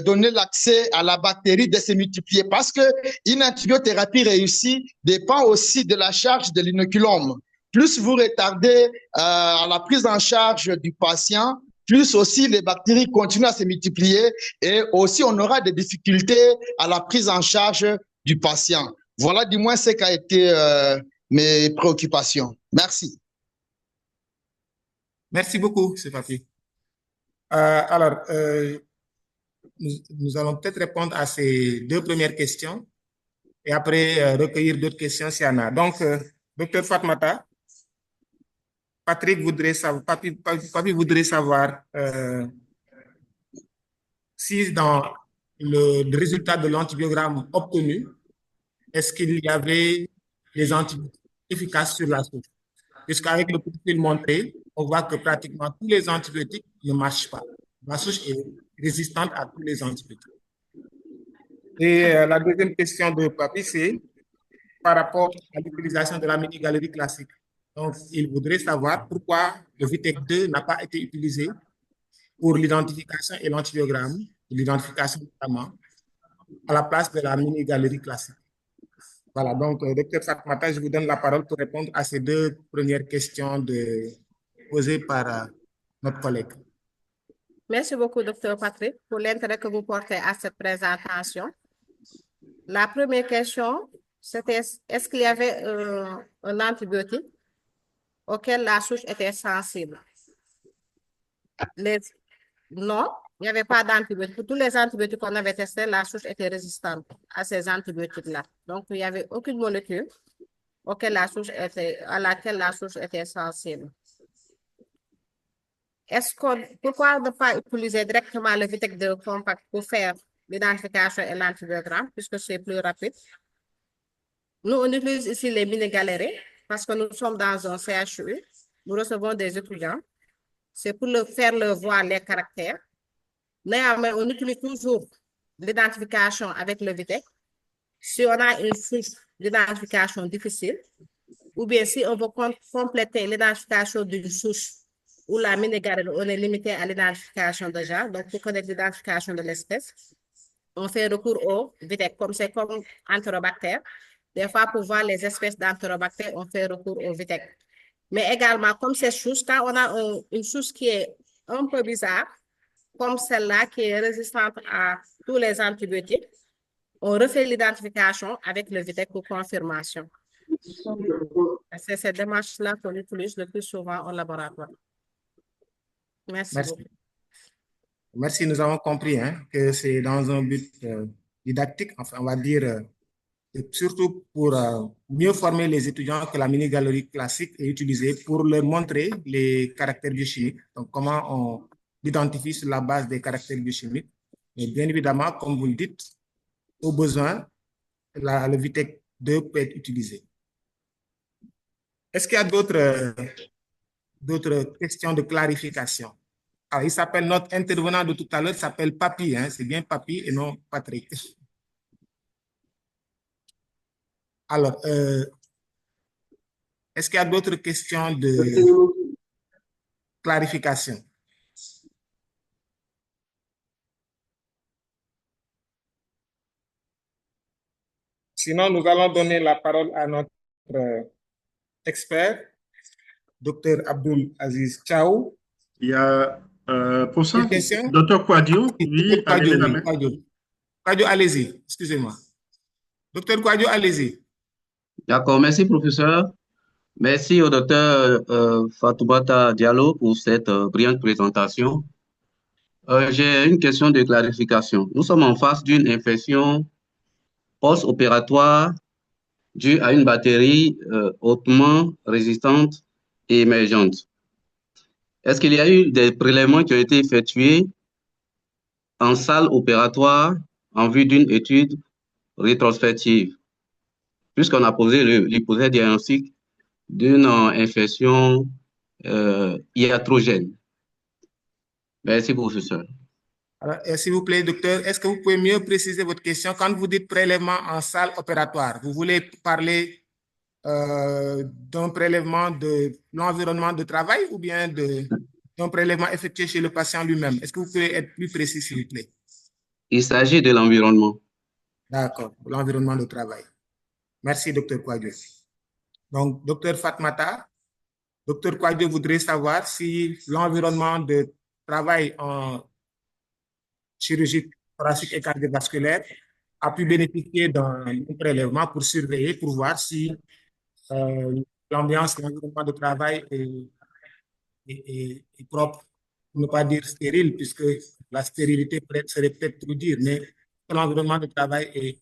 donner l'accès à la bactérie de se multiplier, parce qu'une antibiothérapie réussie dépend aussi de la charge de l'inoculum. Plus vous retardez la prise en charge du patient, plus aussi les bactéries continuent à se multiplier, et aussi on aura des difficultés à la prise en charge du patient. Voilà du moins ce qu'a été mes préoccupations. Merci. Merci beaucoup, M. Papi. Nous allons peut-être répondre à ces 2 premières questions et après recueillir d'autres questions s'il y en a. Donc, Dr Fatmata, Patrick voudrait savoir, Papi voudrait savoir si dans le résultat de l'antibiogramme obtenu, est-ce qu'il y avait des antibiotiques efficaces sur la souche? Puisqu'avec le profil montré, on voit que pratiquement tous les antibiotiques ne marchent pas. La souche est résistante à tous les antibiotiques. Et la deuxième question de Papi, c'est par rapport à l'utilisation de la mini-galerie classique. Donc, il voudrait savoir pourquoi le Vitec 2 n'a pas été utilisé pour l'identification et l'antibiogramme, l'identification notamment, à la place de la mini-galerie classique. Voilà, donc, Dr Fatmata, je vous donne la parole pour répondre à ces 2 premières questions posées par notre collègue. Merci beaucoup, Dr Patrick, pour l'intérêt que vous portez à cette présentation. La première question, c'était est-ce qu'il y avait un antibiotique auquel la souche était sensible? Non, il n'y avait pas d'antibiotique. Pour tous les antibiotiques qu'on avait testés, la souche était résistante à ces antibiotiques-là. Donc, il n'y avait aucune molécule à laquelle la souche était sensible. Pourquoi ne pas utiliser directement le Vitec 2 compact pour faire l'identification et l'antibiogramme, puisque c'est plus rapide? Nous, on utilise ici les mini-galeries parce que nous sommes dans un CHU. Nous recevons des étudiants. C'est pour faire leur voir les caractères. Néanmoins, on utilise toujours l'identification avec le Vitec. Si on a une souche d'identification difficile, ou bien si on veut compléter l'identification d'une souche où la mini-galerie, on est limité à l'identification de genre, donc pour connaître l'identification de l'espèce, on fait recours au Vitec, comme c'est comme Enterobacter. Des fois, pour voir les espèces d'Enterobacter, on fait recours au Vitec. Mais également, comme ces souches, quand on a une souche qui est un peu bizarre, comme celle-là qui est résistante à tous les antibiotiques, on refait l'identification avec le Vitec pour confirmation. C'est cette démarche-là qu'on utilise le plus souvent au laboratoire. Merci. Merci, nous avons compris que c'est dans un but didactique, enfin, on va dire, surtout pour mieux former les étudiants que la mini-galerie classique est utilisée pour leur montrer les caractères biochimiques. Donc, comment on l'identifie sur la base des caractères biochimiques. Et bien évidemment, comme vous le dites, au besoin, le Vitec 2 peut être utilisé. Est-ce qu'il y a d'autres questions de clarification? Ah, il s'appelle notre intervenant de tout à l'heure, s'appelle Papi, hein, c'est bien Papi et non Patrick. Alors, est-ce qu'il y a d'autres questions de clarification? Sinon, nous allons donner la parole à notre expert, Dr Abdul Aziz Chao. Il y a, pour ça, Une question? Dr Kouadio, oui, Kouadio, allez, oui, Kouadio, allez-y, excusez-moi. Docteur Kouadio, allez-y. D'accord, merci professeur. Merci au docteur Fatoumata Diallo pour cette brillante présentation. J'ai une question de clarification. Nous sommes en face d'une infection post-opératoire due à une bactérie hautement résistante et émergente. Est-ce qu'il y a eu des prélèvements qui ont été effectués en salle opératoire en vue d'une étude rétrospective, puisqu'on a posé l'hypothèse diagnostique d'une infection iatrogène? Merci, professeur. Alors, s'il vous plaît, docteur, est-ce que vous pouvez mieux préciser votre question? Quand vous dites prélèvement en salle opératoire, vous voulez parler d'un prélèvement de l'environnement de travail ou bien d'un prélèvement effectué chez le patient lui-même? Est-ce que vous pouvez être plus précis, s'il vous plaît? Il s'agit de l'environnement. D'accord, l'environnement de travail. Merci, docteur Kouadio. Donc, docteur Fatmata, docteur Kouadio voudrait savoir si l'environnement de travail en chirurgie thoracique et cardiovasculaire a pu bénéficier d'un prélèvement pour surveiller, pour voir si l'ambiance, l'environnement de travail est propre, pour ne pas dire stérile, puisque la stérilité serait peut-être trop dire, mais l'environnement de travail est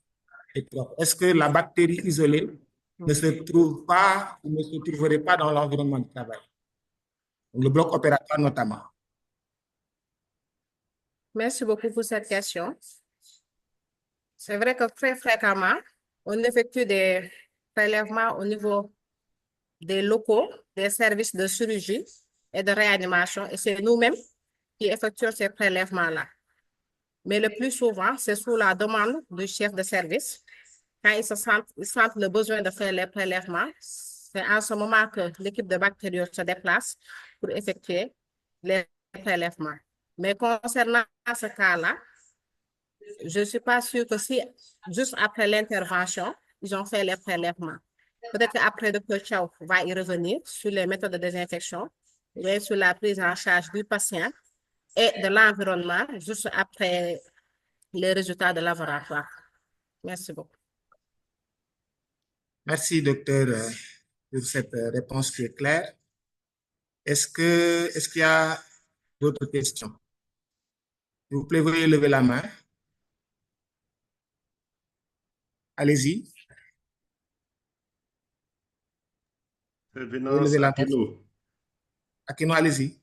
propre. Est-ce que la bactérie isolée ne se trouve pas ou ne se trouverait pas dans l'environnement de travail? Le bloc opératoire notamment. Merci beaucoup pour cette question. C'est vrai que très fréquemment, on effectue des prélèvements au niveau des locaux, des services de chirurgie et de réanimation, et c'est nous-mêmes qui effectuons ces prélèvements-là. Mais le plus souvent, c'est sous la demande du chef de service. Quand ils sentent le besoin de faire les prélèvements, c'est en ce moment que l'équipe de bactériologie se déplace pour effectuer les prélèvements. Mais concernant ce cas-là, je ne suis pas sûre que si, juste après l'intervention, ils ont fait les prélèvements. Peut-être qu'après, le Dr Chao va y revenir sur les méthodes de désinfection, et sur la prise en charge du patient et de l'environnement, juste après les résultats de laboratoire. Merci beaucoup. Merci, docteur, pour cette réponse qui est claire. Est-ce qu'il y a d'autres questions? S'il vous plaît, veuillez lever la main. Allez-y. Venance Aquino. Aquino, allez-y.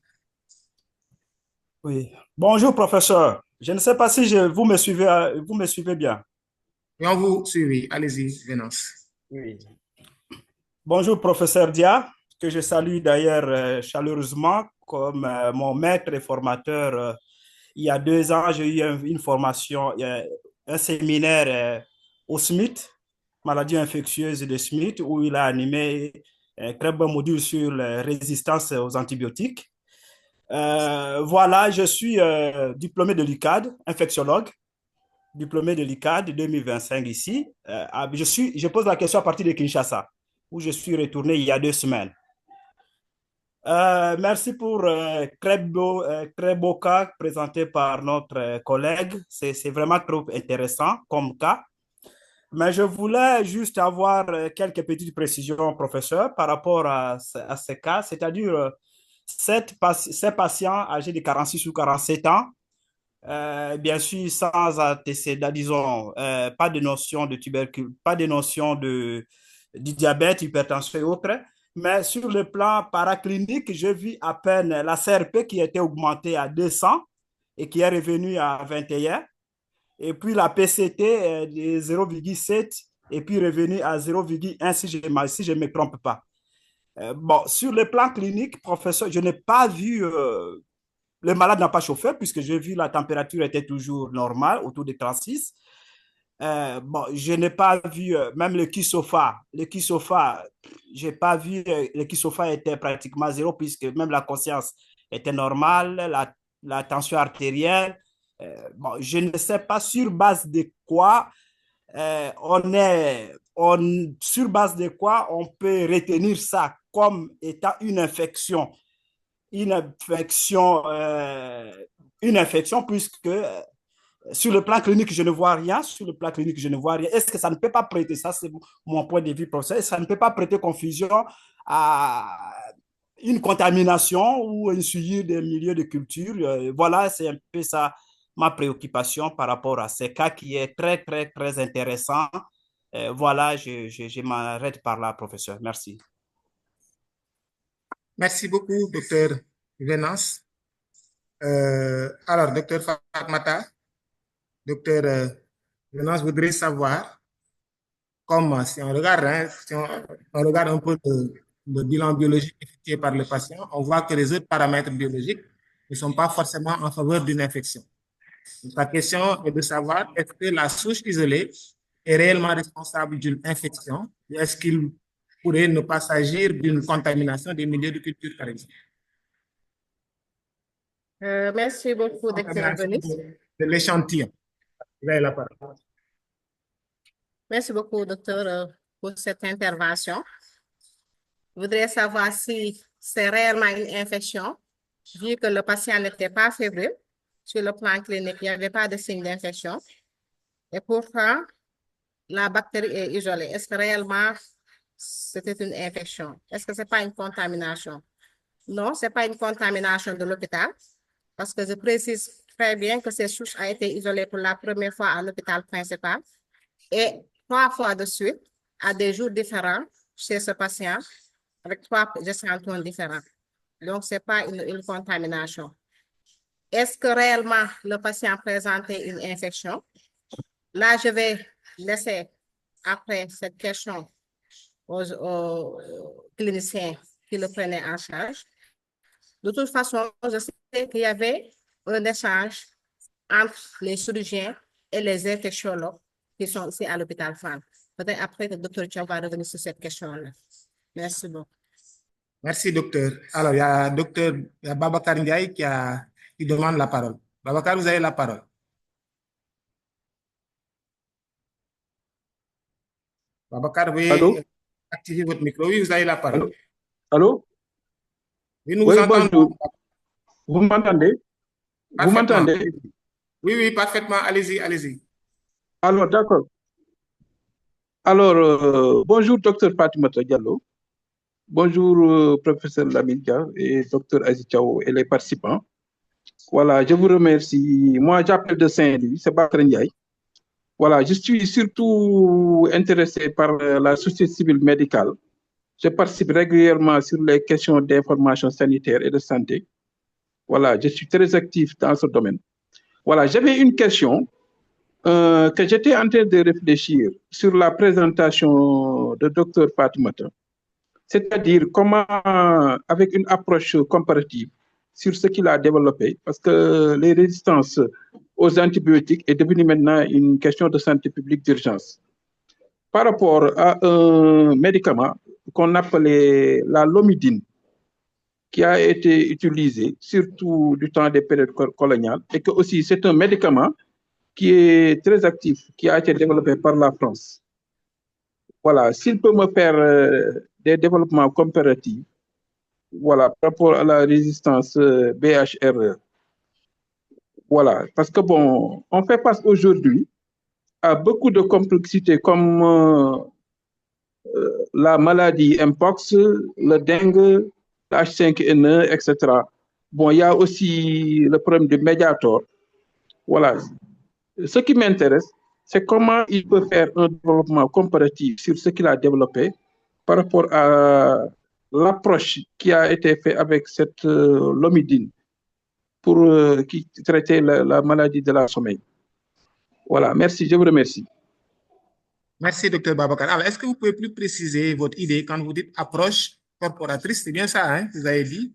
Oui. Bonjour, professeur. Je ne sais pas si vous me suivez bien. Et on vous suit, allez-y, Venance. Oui. Bonjour, professeur Dia, que je salue d'ailleurs chaleureusement comme mon maître et formateur. Il y a 2 ans, j'ai eu une formation, un séminaire au Smith, maladie infectieuse de Smith, où il a animé un très bon module sur la résistance aux antibiotiques. Voilà, je suis diplômé de l'UCAD, infectiologue, diplômé de l'UCAD 2025 ici. Je pose la question à partir de Kinshasa, où je suis retourné il y a 2 semaines. Merci pour très beau cas présenté par notre collègue. C'est vraiment trop intéressant comme cas. Mais je voulais juste avoir quelques petites précisions, professeur, par rapport à ce cas, c'est-à-dire ces patients âgés de 46 ou 47 ans, bien sûr sans antécédents, disons, pas de notion de tuberculose, pas de notion du diabète, hypertension et autres. Mais sur le plan paraclinique, je vis à peine la CRP qui était augmentée à 200 et qui est revenue à 21. Et puis la PCT de 0,7 et puis revenue à 0,1 si je ne me trompe pas. Bon, sur le plan clinique, professeur, je n'ai pas vu le malade n'a pas chauffé puisque j'ai vu la température était toujours normale, autour de 36. Bon, je n'ai pas vu même le Kisofa. Le Kisofa, j'ai pas vu, le Kisofa était pratiquement zéro puisque même la conscience était normale, la tension artérielle. Bon, je ne sais pas sur base de quoi sur base de quoi on peut retenir ça comme étant une infection. Une infection puisque sur le plan clinique, je ne vois rien. Sur le plan clinique, je ne vois rien. Est-ce que ça ne peut pas prêter, ça c'est mon point de vue, professeur, ça ne peut pas prêter confusion à une contamination ou une souillure des milieux de culture? Voilà, c'est un peu ça ma préoccupation par rapport à ce cas qui est très, très, très intéressant. Voilà, je m'arrête par là, professeur. Merci. Merci beaucoup, docteur Venance. Alors, docteur Fatmata, docteur Venance voudrait savoir, comme si on regarde, hein, si on regarde un peu le bilan biologique effectué par le patient, on voit que les autres paramètres biologiques ne sont pas forcément en faveur d'une infection. La question est de savoir, est-ce que la souche isolée est réellement responsable d'une infection ou est-ce qu'il pourrait ne pas s'agir d'une contamination des milieux de culture, par exemple? Merci beaucoup, docteur Bonis. De l'échantillon. Vous avez la parole. Merci beaucoup, docteur, pour cette intervention. Je voudrais savoir si c'est réellement une infection, vu que le patient n'était pas fébrile. Sur le plan clinique, il n'y avait pas de signe d'infection. Et pourtant, la bactérie est isolée. Est-ce que réellement c'était une infection? Est-ce que ce n'est pas une contamination? Non, ce n'est pas une contamination de l'hôpital, parce que je précise très bien que cette souche a été isolée pour la première fois à l'hôpital principal et 3 fois de suite à des jours différents chez ce patient avec 3 échantillons différents. Donc, ce n'est pas une contamination. Est-ce que réellement le patient présentait une infection? Là, je vais laisser après cette question aux cliniciens qui le prenaient en charge. De toute façon, je sais qu'il y avait un échange entre les chirurgiens et les infectiologues qui sont ici à l'hôpital FAN. Peut-être après que le docteur Thiaw va revenir sur cette question-là. Merci beaucoup. Merci, docteur. Alors, il y a Babacar Ndiaye qui demande la parole. Babacar, vous avez la parole. Babacar, veuillez activer votre micro. Oui, vous avez la parole. Allô? Oui, nous vous entendons. Bonjour. Vous m'entendez? Vous m'entendez? Oui, oui, parfaitement. Allez-y, allez-y. Alors, d'accord. Alors, bonjour, docteur Fatimata Diallo. Bonjour, professeur Lamine et docteur Aziz Thiaw et les participants. Voilà, je vous remercie. Moi, j'appelle de Saint-Louis, c'est Bakr Ndiaye. Voilà, je suis surtout intéressé par la société civile médicale. Je participe régulièrement sur les questions d'information sanitaire et de santé. Voilà, je suis très actif dans ce domaine. Voilà, j'avais une question que j'étais en train de réfléchir sur la présentation de Dr Fatimata. C'est-à-dire comment, avec une approche comparative sur ce qu'il a développé, parce que les résistances aux antibiotiques est devenue maintenant une question de santé publique d'urgence. Par rapport à un médicament qu'on appelait la lomidine, qui a été utilisé surtout du temps des périodes coloniales, et que aussi c'est un médicament qui est très actif, qui a été développé par la France. Voilà, s'il peut me faire des développements comparatifs, voilà, par rapport à la résistance BHR, voilà, parce que bon, on fait face aujourd'hui à beaucoup de complexités comme la maladie Mpox, le dengue, le H5N1, etc. Bon, il y a aussi le problème du médiator. Voilà. Ce qui m'intéresse, c'est comment il peut faire un développement comparatif sur ce qu'il a développé par rapport à l'approche qui a été faite avec cette lomidine pour qui traitait la maladie de la sommeil. Voilà, merci, je vous remercie. Merci, docteur Babacar. Alors, est-ce que vous pouvez plus préciser votre idée quand vous dites approche corporatrice? C'est bien ça, hein, vous avez dit.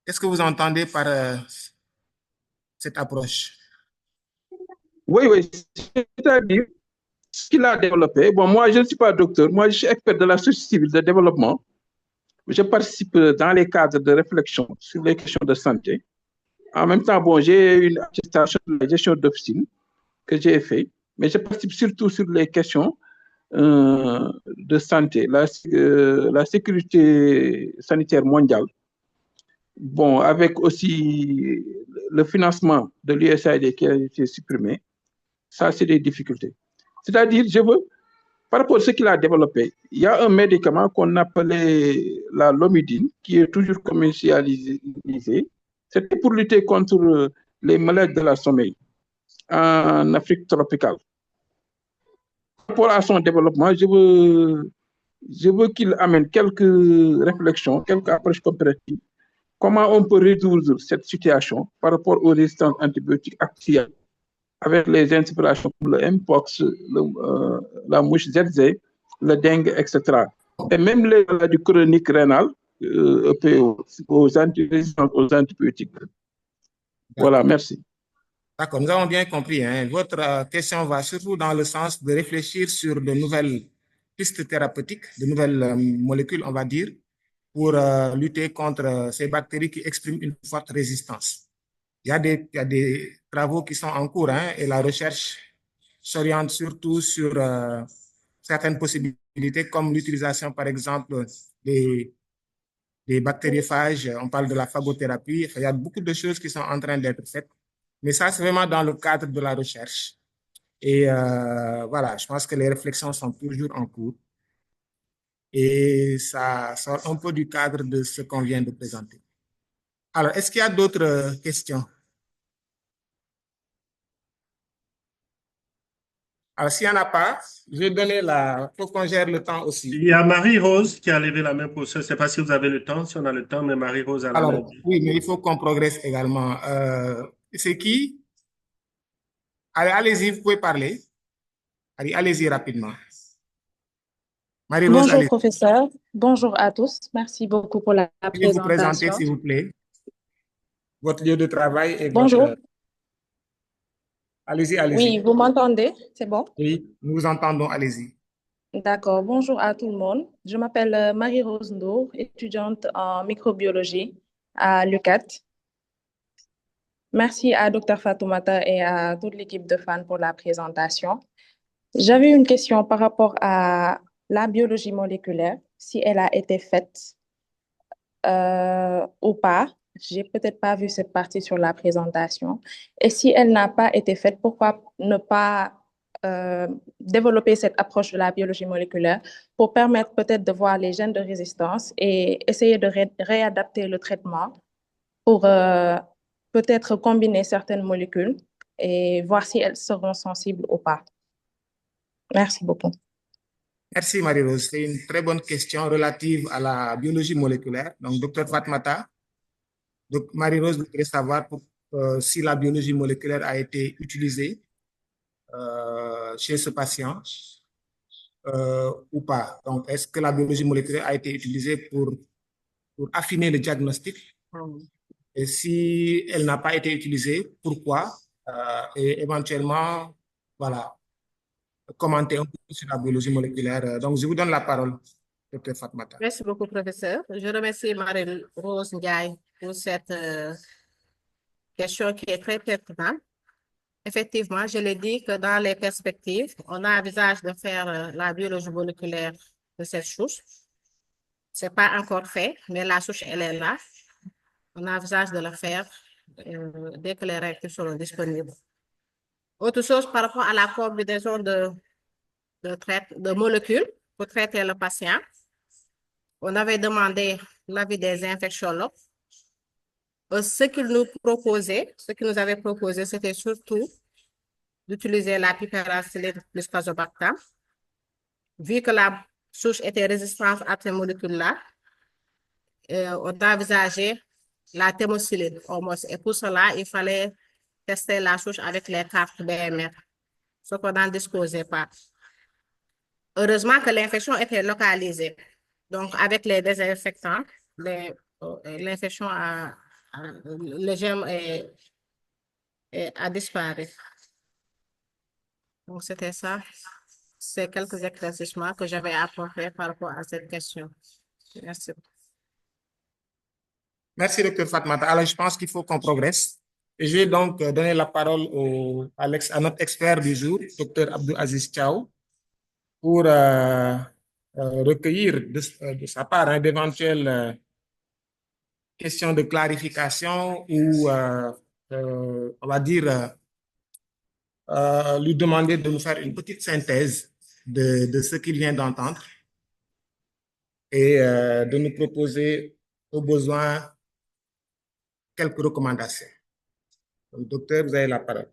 Qu'est-ce que vous entendez par cette approche? Oui, c'est-à-dire ce qu'il a développé. Bon, moi, je ne suis pas docteur, moi, je suis expert de la société civile de développement. Je participe dans les cadres de réflexion sur les questions de santé. En même temps, bon, j'ai une attestation de la gestion d'officine que j'ai fait, mais je participe surtout sur les questions de santé, la sécurité sanitaire mondiale. Bon, avec aussi le financement de l'USAID qui a été supprimé, ça, c'est des difficultés. C'est-à-dire, par rapport à ce qu'il a développé, il y a un médicament qu'on appelait la lomidine, qui est toujours commercialisé. C'était pour lutter contre les maladies de la sommeil en Afrique tropicale. Par rapport à son développement, je veux qu'il amène quelques réflexions, quelques approches compréhensibles. Comment on peut résoudre cette situation par rapport aux résistances antibiotiques actuelles avec les inspirations comme le Mpox, la mouche ZZ, le dengue, etc. Et même les maladies chroniques rénales aux antibiotiques. Voilà, merci. D'accord, nous avons bien compris. Hein. Votre question va surtout dans le sens de réfléchir sur de nouvelles pistes thérapeutiques, de nouvelles molécules, on va dire, pour lutter contre ces bactéries qui expriment une forte résistance. Il y a des travaux qui sont en cours, hein, et la recherche s'oriente surtout sur certaines possibilités comme l'utilisation, par exemple, des bactériophages. On parle de la phagothérapie. Il y a beaucoup de choses qui sont en train d'être faites. Mais ça, c'est vraiment dans le cadre de la recherche. Et voilà, je pense que les réflexions sont toujours en cours. Et ça sort un peu du cadre de ce qu'on vient de présenter. Alors, est-ce qu'il y a d'autres questions? Alors, s'il n'y en a pas, je vais donner faut qu'on gère le temps aussi. Il y a Marie-Rose qui a levé la main pour ça. Je ne sais pas si vous avez le temps, si on a le temps, mais Marie-Rose a la main. Oui, mais il faut qu'on progresse également. C'est qui? Allez-y, vous pouvez parler. Allez-y rapidement. Marie-Rose, bonjour, professeur. Bonjour à tous. Merci beaucoup pour la présentation. Veuillez vous présenter, s'il vous plaît. Votre lieu de travail et bonjour. Allez-y, allez-y. Oui, vous m'entendez? C'est bon? Oui, nous vous entendons. Allez-y. D'accord. Bonjour à tout le monde. Je m'appelle Marie-Rose Ndour, étudiante en microbiologie à l'UCAD. Merci à Dr Fatoumata et à toute l'équipe de FAN pour la présentation. J'avais une question par rapport à la biologie moléculaire, si elle a été faite ou pas. J'ai peut-être pas vu cette partie sur la présentation. Et si elle n'a pas été faite, pourquoi ne pas développer cette approche de la biologie moléculaire pour permettre peut-être de voir les gènes de résistance et essayer de réadapter le traitement pour peut-être combiner certaines molécules et voir si elles seront sensibles ou pas. Merci beaucoup. Merci Marie-Rose. C'est une très bonne question relative à la biologie moléculaire. Donc, Dr Fatoumata, donc Marie-Rose voudrait savoir si la biologie moléculaire a été utilisée chez ce patient ou pas. Donc, est-ce que la biologie moléculaire a été utilisée pour affiner le diagnostic? Et si elle n'a pas été utilisée, pourquoi? Et éventuellement, voilà, commenter un peu sur la biologie moléculaire. Donc, je vous donne la parole, Dr Fatoumata. Merci beaucoup, professeur. Je remercie Marie-Rose Ndiaye pour cette question qui est très pertinente. Effectivement, je l'ai dit que dans les perspectives, on envisage de faire la biologie moléculaire de cette souche. Ce n'est pas encore fait, mais la souche, elle est là. On envisage de le faire dès que les réactifs seront disponibles. Autre chose par rapport à la combinaison de molécules pour traiter le patient, on avait demandé l'avis des infectiologues. Ce qu'ils nous avaient proposé, c'était surtout d'utiliser la piperacillin plus tazobactam. Vu que la souche était résistante à ces molécules-là, on a envisagé la thémoxyline. Et pour cela, il fallait tester la souche avec les cartes BMR, ce qu'on n'en disposait pas. Heureusement que l'infection était localisée. Donc, avec les désinfectants, l'infection le germe et a disparu. Donc, c'était ça. C'est quelques éclaircissements que j'avais apportés par rapport à cette question. Merci. Merci, Dr. Fatmata. Alors, je pense qu'il faut qu'on progresse. Et je vais donc donner la parole à notre expert du jour, Dr. Abdou Aziz Thiaw, pour recueillir de sa part d'éventuelles questions de clarification ou, on va dire, lui demander de nous faire une petite synthèse de ce qu'il vient d'entendre et de nous proposer au besoin quelques recommandations. Donc, docteur, vous avez la parole.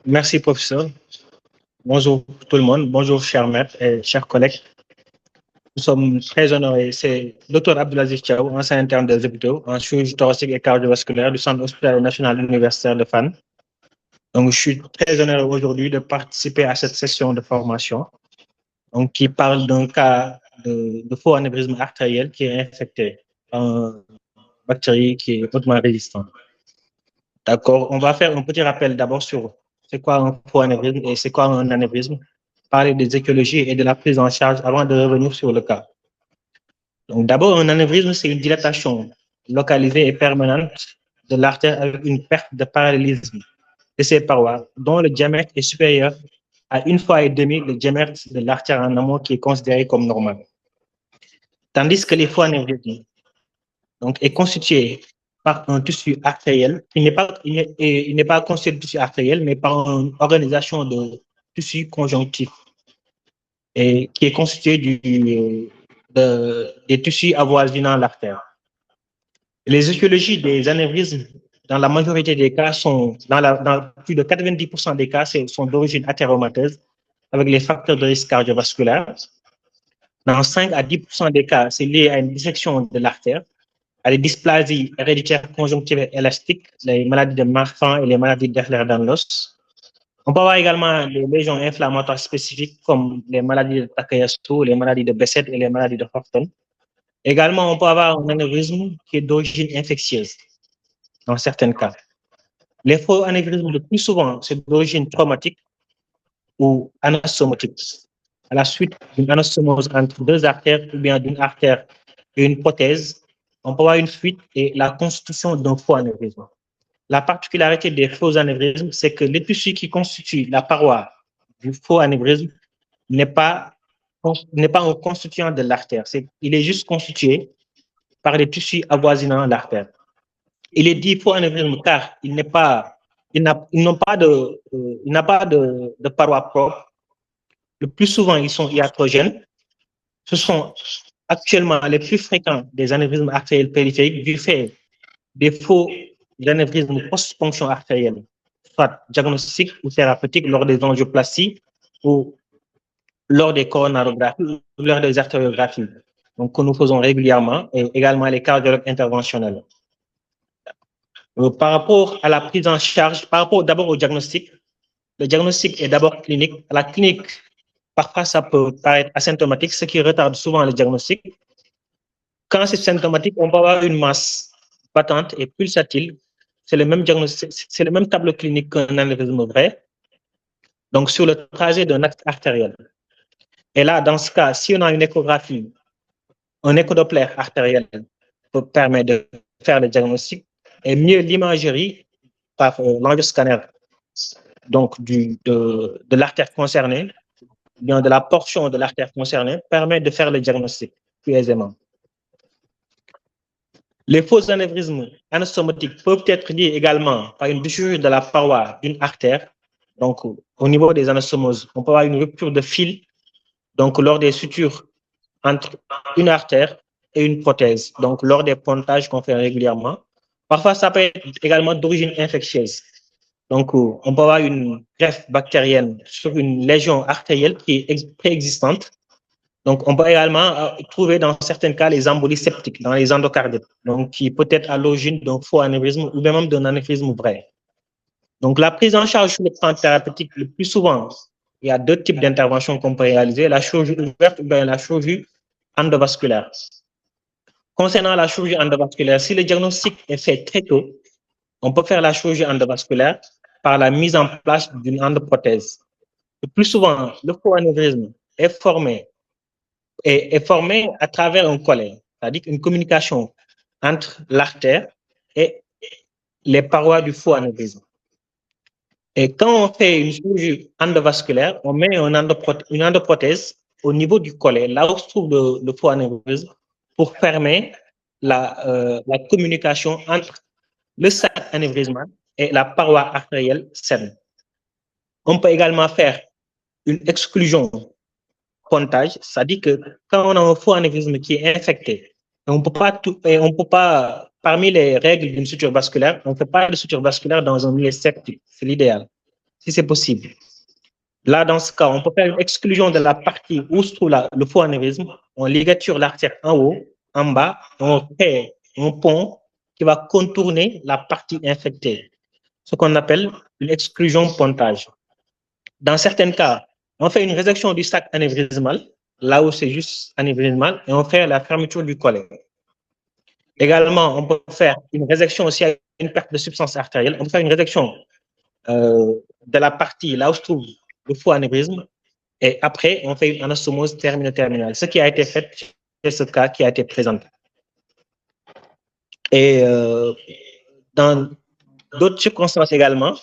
Merci, professeur. Bonjour tout le monde. Bonjour, chers maîtres et chers collègues. Nous sommes très honorés. C'est Dr. Abdoulaziz Thiaw, ancien interne des hôpitaux en chirurgie thoracique et cardiovasculaire du Centre hospitalier national universitaire de Fann. Donc, je suis très honoré aujourd'hui de participer à cette session de formation donc, qui parle d'un cas de faux anévrisme artériel qui est infecté par une bactérie qui est hautement résistante. D'accord, on va faire un petit rappel d'abord sur c'est quoi un faux anévrisme et c'est quoi un anévrisme, parler des étiologies et de la prise en charge avant de revenir sur le cas. Donc, d'abord, un anévrisme, c'est une dilatation localisée et permanente de l'artère avec une perte de parallélisme de ses parois, dont le diamètre est supérieur à 1,5 fois le diamètre de l'artère en amont qui est considéré comme normal. Tandis que les faux anévrismes est constitué par un tissu artériel, il n'est pas constitué de tissu artériel, mais par une organisation de tissu conjonctif et qui est constitué des tissus avoisinant l'artère. Les étiologies des anévrismes, dans la majorité des cas, dans plus de 90% des cas, sont d'origine athéromatoeuse avec les facteurs de risque cardiovasculaire. Dans 5 à 10% des cas, c'est lié à une dissection de l'artère, à des dysplasies héréditaires conjonctives élastiques, les maladies de Marfan et les maladies d'Ehlers-Danlos l'os. On peut avoir également des lésions inflammatoires spécifiques comme les maladies de Takayasu, les maladies de Behçet et les maladies de Horton. Également, on peut avoir un anévrisme qui est d'origine infectieuse dans certains cas. Les faux anévrismes, le plus souvent, c'est d'origine traumatique ou anastomotique, à la suite d'une anastomose entre deux artères ou bien d'une artère et une prothèse. On peut avoir une fuite et la constitution d'un faux anévrisme. La particularité des faux anévrismes, c'est que le tissu qui constitue la paroi du faux anévrisme n'est pas un constituant de l'artère. Il est juste constitué par les tissus avoisinant l'artère. Il est dit faux anévrisme car il n'a pas de paroi propre. Le plus souvent, ils sont iatrogènes. Ce sont actuellement les plus fréquents des anévrismes artériels périphériques du fait des faux anévrismes post-ponction artérielle, soit diagnostiques ou thérapeutiques lors des angioplasties ou lors des coronarographies ou lors des artériographies, donc que nous faisons régulièrement, et également les cardiologues interventionnels. Par rapport à la prise en charge, par rapport d'abord au diagnostic, le diagnostic est d'abord clinique. À la clinique, parfois ça peut paraître asymptomatique, ce qui retarde souvent le diagnostic. Quand c'est symptomatique, on peut avoir une masse battante et pulsatile. C'est le même diagnostic, c'est le même tableau clinique qu'un anévrisme vrai, donc sur le trajet d'un axe artériel. Et là, dans ce cas, si on a une échographie, un échodoppler artériel peut permettre de faire le diagnostic, et mieux l'imagerie par l'angioscanner donc de l'artère concernée, bien de la portion de l'artère concernée, permet de faire le diagnostic plus aisément. Les faux anévrismes anastomotiques peuvent être liés également par une déchirure de la paroi d'une artère. Donc, au niveau des anastomoses, on peut avoir une rupture de fil, donc lors des sutures entre une artère et une prothèse, donc lors des pontages qu'on fait régulièrement. Parfois, ça peut être également d'origine infectieuse. Donc, on peut avoir une greffe bactérienne sur une lésion artérielle qui est préexistante. Donc, on peut également trouver dans certains cas les embolies septiques dans les endocardites, donc qui peut être à l'origine d'un faux anévrisme ou même d'un anévrisme vrai. Donc, la prise en charge sur le plan thérapeutique, le plus souvent, il y a deux types d'interventions qu'on peut réaliser, la chirurgie ouverte ou bien la chirurgie endovasculaire. Concernant la chirurgie endovasculaire, si le diagnostic est fait très tôt, on peut faire la chirurgie endovasculaire par la mise en place d'une endoprothèse. Le plus souvent, le faux anévrisme est formé à travers un collet, c'est-à-dire une communication entre l'artère et les parois du faux anévrisme. Et quand on fait une chirurgie endovasculaire, on met une endoprothèse au niveau du collet, là où se trouve le faux anévrisme, pour permettre la communication entre le sac anévrismal et la paroi artérielle saine. On peut également faire une exclusion pontage, c'est-à-dire que quand on a un faux anévrisme qui est infecté, on peut pas, parmi les règles d'une suture vasculaire, on ne fait pas de suture vasculaire dans un milieu septique, c'est l'idéal, si c'est possible. Là, dans ce cas, on peut faire une exclusion de la partie où se trouve le faux anévrisme, on ligature l'artère en haut, en bas, on fait un pont qui va contourner la partie infectée, ce qu'on appelle une exclusion pontage. Dans certains cas, on fait une résection du sac anévrismal, là où c'est juste anévrismal, et on fait la fermeture du collet. Également, on peut faire une résection aussi à une perte de substance artérielle. On peut faire une résection de la partie là où se trouve le faux anévrisme, et après, on fait une anastomose terminale, ce qui a été fait c'est ce cas qui a été présenté. Et dans d'autres circonstances également,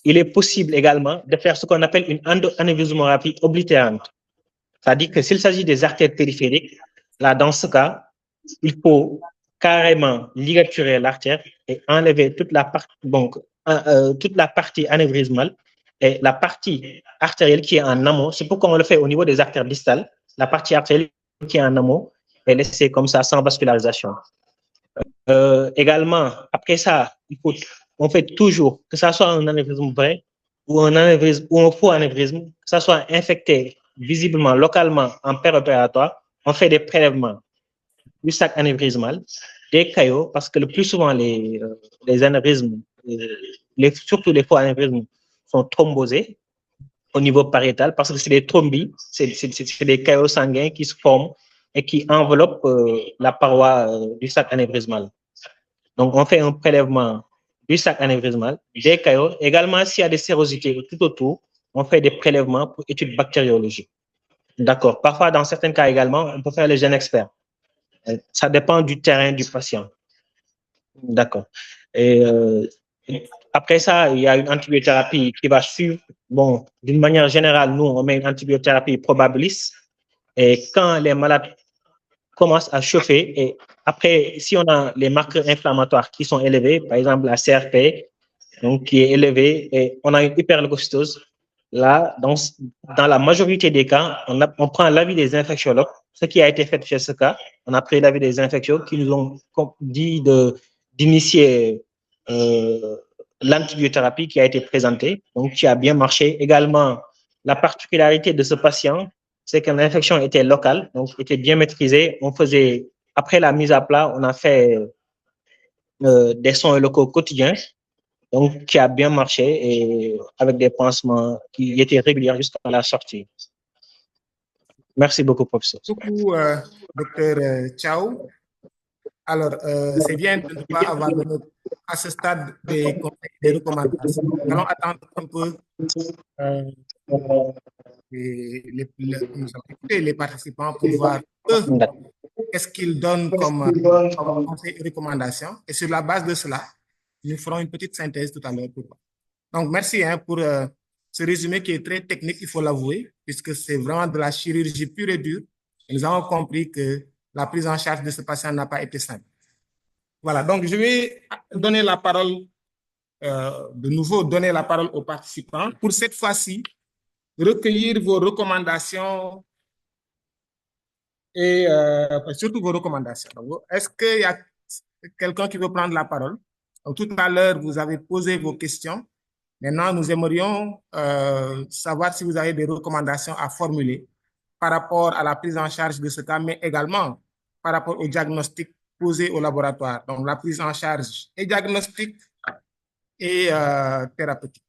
il est possible également de faire ce qu'on appelle une endoanévrismographie oblitérante. C'est-à-dire que s'il s'agit des artères périphériques, là, dans ce cas, il faut carrément ligaturer l'artère et enlever toute la partie anévrismale et la partie artérielle qui est en amont. C'est pourquoi on le fait au niveau des artères distales. La partie artérielle qui est en amont est laissée comme ça, sans vascularisation. Également, après ça, on fait toujours, que ça soit un anévrisme vrai ou un faux anévrisme, que ça soit infecté visiblement, localement, en péropératoire, on fait des prélèvements du sac anévrismal, des caillots, parce que le plus souvent, les anévrismes, surtout les faux anévrismes, sont thrombosés au niveau pariétal, parce que c'est des thrombis, c'est des caillots sanguins qui se forment et qui enveloppent la paroi du sac anévrismal. Donc, on fait un prélèvement du sac anévrismal, des caillots. Également, s'il y a des sérosités tout autour, on fait des prélèvements pour études bactériologiques. D'accord. Parfois, dans certains cas également, on peut faire les gènes experts. Ça dépend du terrain du patient. D'accord. Et après ça, il y a une antibiothérapie qui va suivre. Bon, d'une manière générale, nous, on met une antibiothérapie probabiliste. Et quand les malades commencent à chauffer, et après, si on a les marqueurs inflammatoires qui sont élevés, par exemple la CRP, donc qui est élevée, et on a une hyperleucocytose, là, dans la majorité des cas, on prend l'avis des infectiologues, ce qui a été fait chez ce cas. On a pris l'avis des infectiologues qui nous ont dit d'initier l'antibiothérapie qui a été présentée, donc qui a bien marché. Également, la particularité de ce patient, c'est que l'infection était locale, donc était bien maîtrisée. On faisait, après la mise à plat, on a fait des soins locaux quotidiens, donc qui a bien marché et avec des pansements qui étaient réguliers jusqu'à la sortie. Merci beaucoup, professeur. Merci beaucoup, docteur Chao. Alors, c'est bien de ne pas avoir donné à ce stade des recommandations. Nous allons attendre un peu les participants pour voir qu'est-ce qu'ils donnent comme conseils et recommandations. Et sur la base de cela, nous ferons une petite synthèse tout à l'heure. Donc, merci pour ce résumé qui est très technique, il faut l'avouer, puisque c'est vraiment de la chirurgie pure et dure. Et nous avons compris que la prise en charge de ce patient n'a pas été simple. Voilà, donc je vais donner la parole, de nouveau donner la parole aux participants pour cette fois-ci recueillir vos recommandations et surtout vos recommandations. Est-ce qu'il y a quelqu'un qui veut prendre la parole? Donc, tout à l'heure, vous avez posé vos questions. Maintenant, nous aimerions savoir si vous avez des recommandations à formuler par rapport à la prise en charge de ce cas, mais également par rapport au diagnostic posé au laboratoire. Donc, la prise en charge et diagnostic et thérapeutique.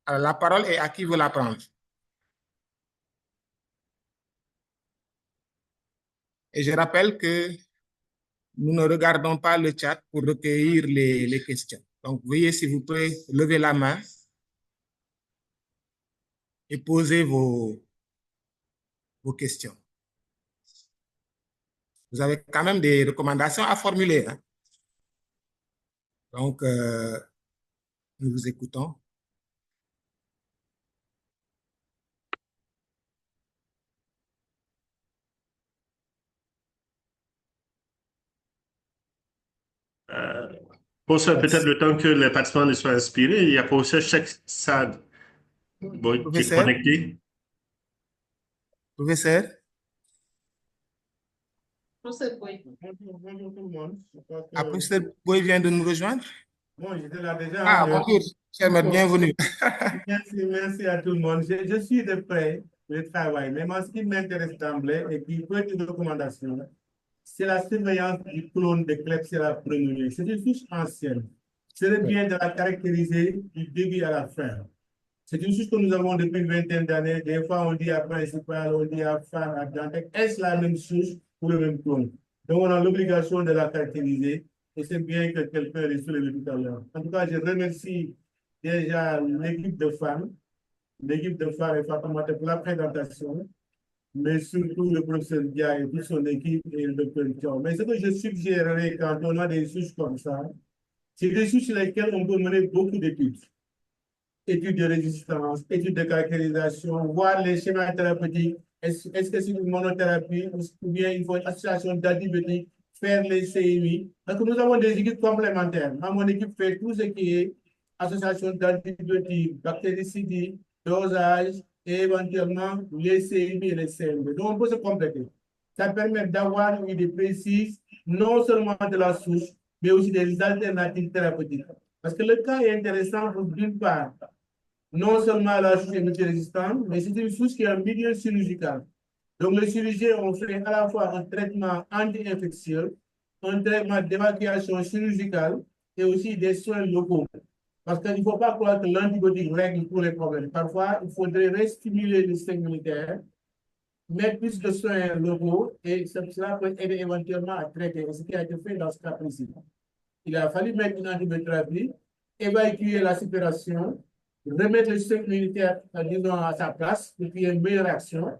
Alors, la parole est à qui veut la prendre. Et je rappelle que nous ne regardons pas le chat pour recueillir les questions. Donc, veuillez, s'il vous plaît, lever la main et poser vos questions. Vous avez quand même des recommandations à formuler, hein? Donc, nous vous écoutons. Professeur, peut-être le temps que les participants ne soient inspirés, il y a professeur Cheikh Saad qui est connecté. Professeur. Professeur Boy. Bonjour tout le monde. Professeur Boy vient de nous rejoindre. Bon, j'étais là déjà. Ah, bonjour, cher maître, bienvenue. Merci à tout le monde. Je suis de près le travail, mais moi, ce qui m'intéresse d'emblée et qui peut être une recommandation, c'est la surveillance du clone de Klebsiella pneumoniae. C'est une souche ancienne. C'est bien de la caractériser du début à la fin. C'est une souche que nous avons depuis une vingtaine d'années. Des fois, on dit à principal, on dit à fan, à Dantec. Est-ce la même souche pour le même clone? Donc, on a l'obligation de la caractériser. Et c'est bien que quelqu'un l'ait soulevé tout à l'heure. En tout cas, je remercie déjà l'équipe de femmes et Fatoumata pour la présentation, mais surtout le professeur Dia et toute son équipe et le docteur Thiaw. Mais ce que je suggérerais quand on a des souches comme ça, c'est des souches sur lesquelles on peut mener beaucoup d'études. Études de résistance, études de caractérisation, voir les schémas thérapeutiques. Est-ce que c'est une monothérapie ou bien il faut une association d'antibiotiques, faire les CMI. Parce que nous avons des équipes complémentaires. Moi, mon équipe fait tout ce qui est association d'antibiotiques, bactéricidie, dosage et éventuellement les CMI et les CMB. Donc, on peut se compléter. Ça permet d'avoir une idée précise, non seulement de la souche, mais aussi des alternatives thérapeutiques. Parce que le cas est intéressant pour d'une part, non seulement la souche est multirésistante, mais c'est une souche qui est un milieu chirurgical. Donc, le chirurgien, on fait à la fois un traitement anti-infectieux, un traitement d'évacuation chirurgicale et aussi des soins locaux. Parce qu'il ne faut pas croire que l'antibiotique règle tous les problèmes. Parfois, il faudrait restimuler le système immunitaire, mettre plus de soins locaux et cela peut aider éventuellement à traiter. Ce qui a été fait dans ce cas précis. Il a fallu mettre une antibiothérapie, évacuer la suppuration, remettre le système immunitaire, disons, à sa place pour qu'il y ait une meilleure réaction.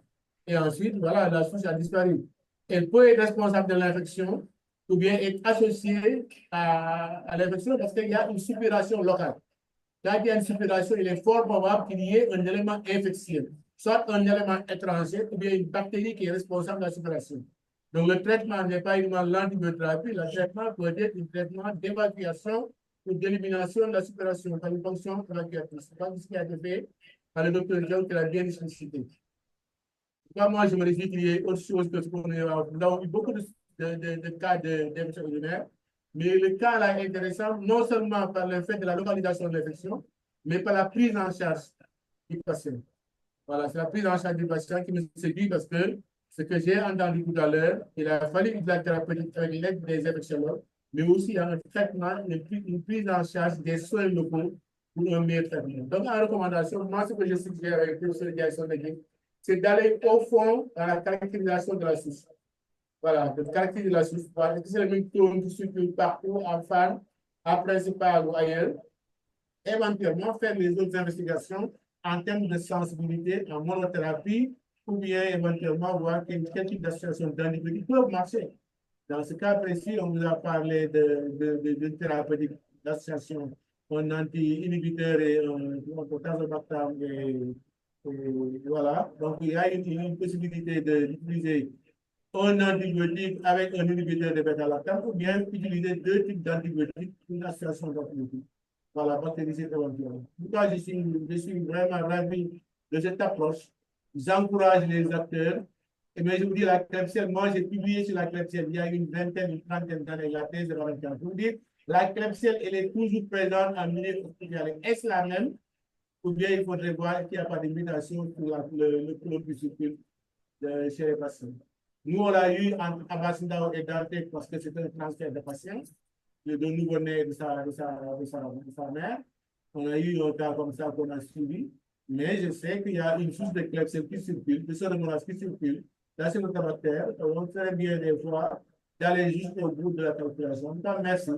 Et ensuite, voilà, la souche a disparu. Elle peut être responsable de l'infection ou bien être associée à l'infection parce qu'il y a une suppuration locale. Quand il y a une suppuration, il est fort probable qu'il y ait un élément infectieux, soit un élément étranger ou bien une bactérie qui est responsable de la suppuration. Donc, le traitement n'est pas uniquement l'antibiothérapie, le traitement peut être un traitement d'évacuation ou d'élimination de la suppuration par une fonction évacuatrice. C'est ce qui a été fait par le docteur Diaw qui l'a bien explicité. Moi, je me réjouis qu'il y ait autre chose que ce qu'on a. Nous avons eu beaucoup de cas d'infection urinaire, mais le cas là est intéressant non seulement par le fait de la localisation de l'infection, mais par la prise en charge du patient. Voilà, c'est la prise en charge du patient qui me séduit parce que ce que j'ai entendu tout à l'heure, il a fallu de la thérapeutique avec l'aide des infectiologues, mais aussi un traitement, une prise en charge des soins locaux pour un meilleur traitement. Donc, en recommandation, moi, ce que je suggère avec le professeur Dia et son équipe, c'est d'aller au fond dans la caractérisation de la souche. Voilà, de caractériser la souche. Est-ce que c'est le même clone qui circule partout, en fan, en principal ou ailleurs? Éventuellement, faire les autres investigations en termes de sensibilité, en monothérapie, ou bien éventuellement voir quel type d'association d'antibiotiques peuvent marcher. Dans ce cas précis, on vous a parlé de thérapeutique d'association en anti-inhibiteur et en potentiobactam et voilà. Donc, il y a une possibilité d'utiliser un antibiotique avec un inhibiteur de bêta-lactame ou bien utiliser deux types d'antibiotiques pour une association d'antibiotiques. Voilà, bactéricide éventuellement. En tout cas, je suis vraiment ravi de cette approche. J'encourage les acteurs. Mais je vous dis, la Klebsiella, moi j'ai publié sur la Klebsiella il y a une vingtaine, une trentaine d'années, la thèse de Valentin. Je vous dis, la Klebsiella, elle est toujours présente en milieu hospitalier. Est-ce la même? Ou bien il faudrait voir qu'il n'y a pas de mutation sur le clone qui circule chez les patients. Nous, on l'a eu entre Abasindao et Dantec parce que c'est un transfert de patients, de nouveau-né de sa mère. On a eu un cas comme ça qu'on a suivi, mais je sais qu'il y a une source de Klebsiella qui circule, de pseudomonas qui circule, là c'est le caractère, on ferait bien des fois d'aller jusqu'au bout de la calculation. En tout cas, merci.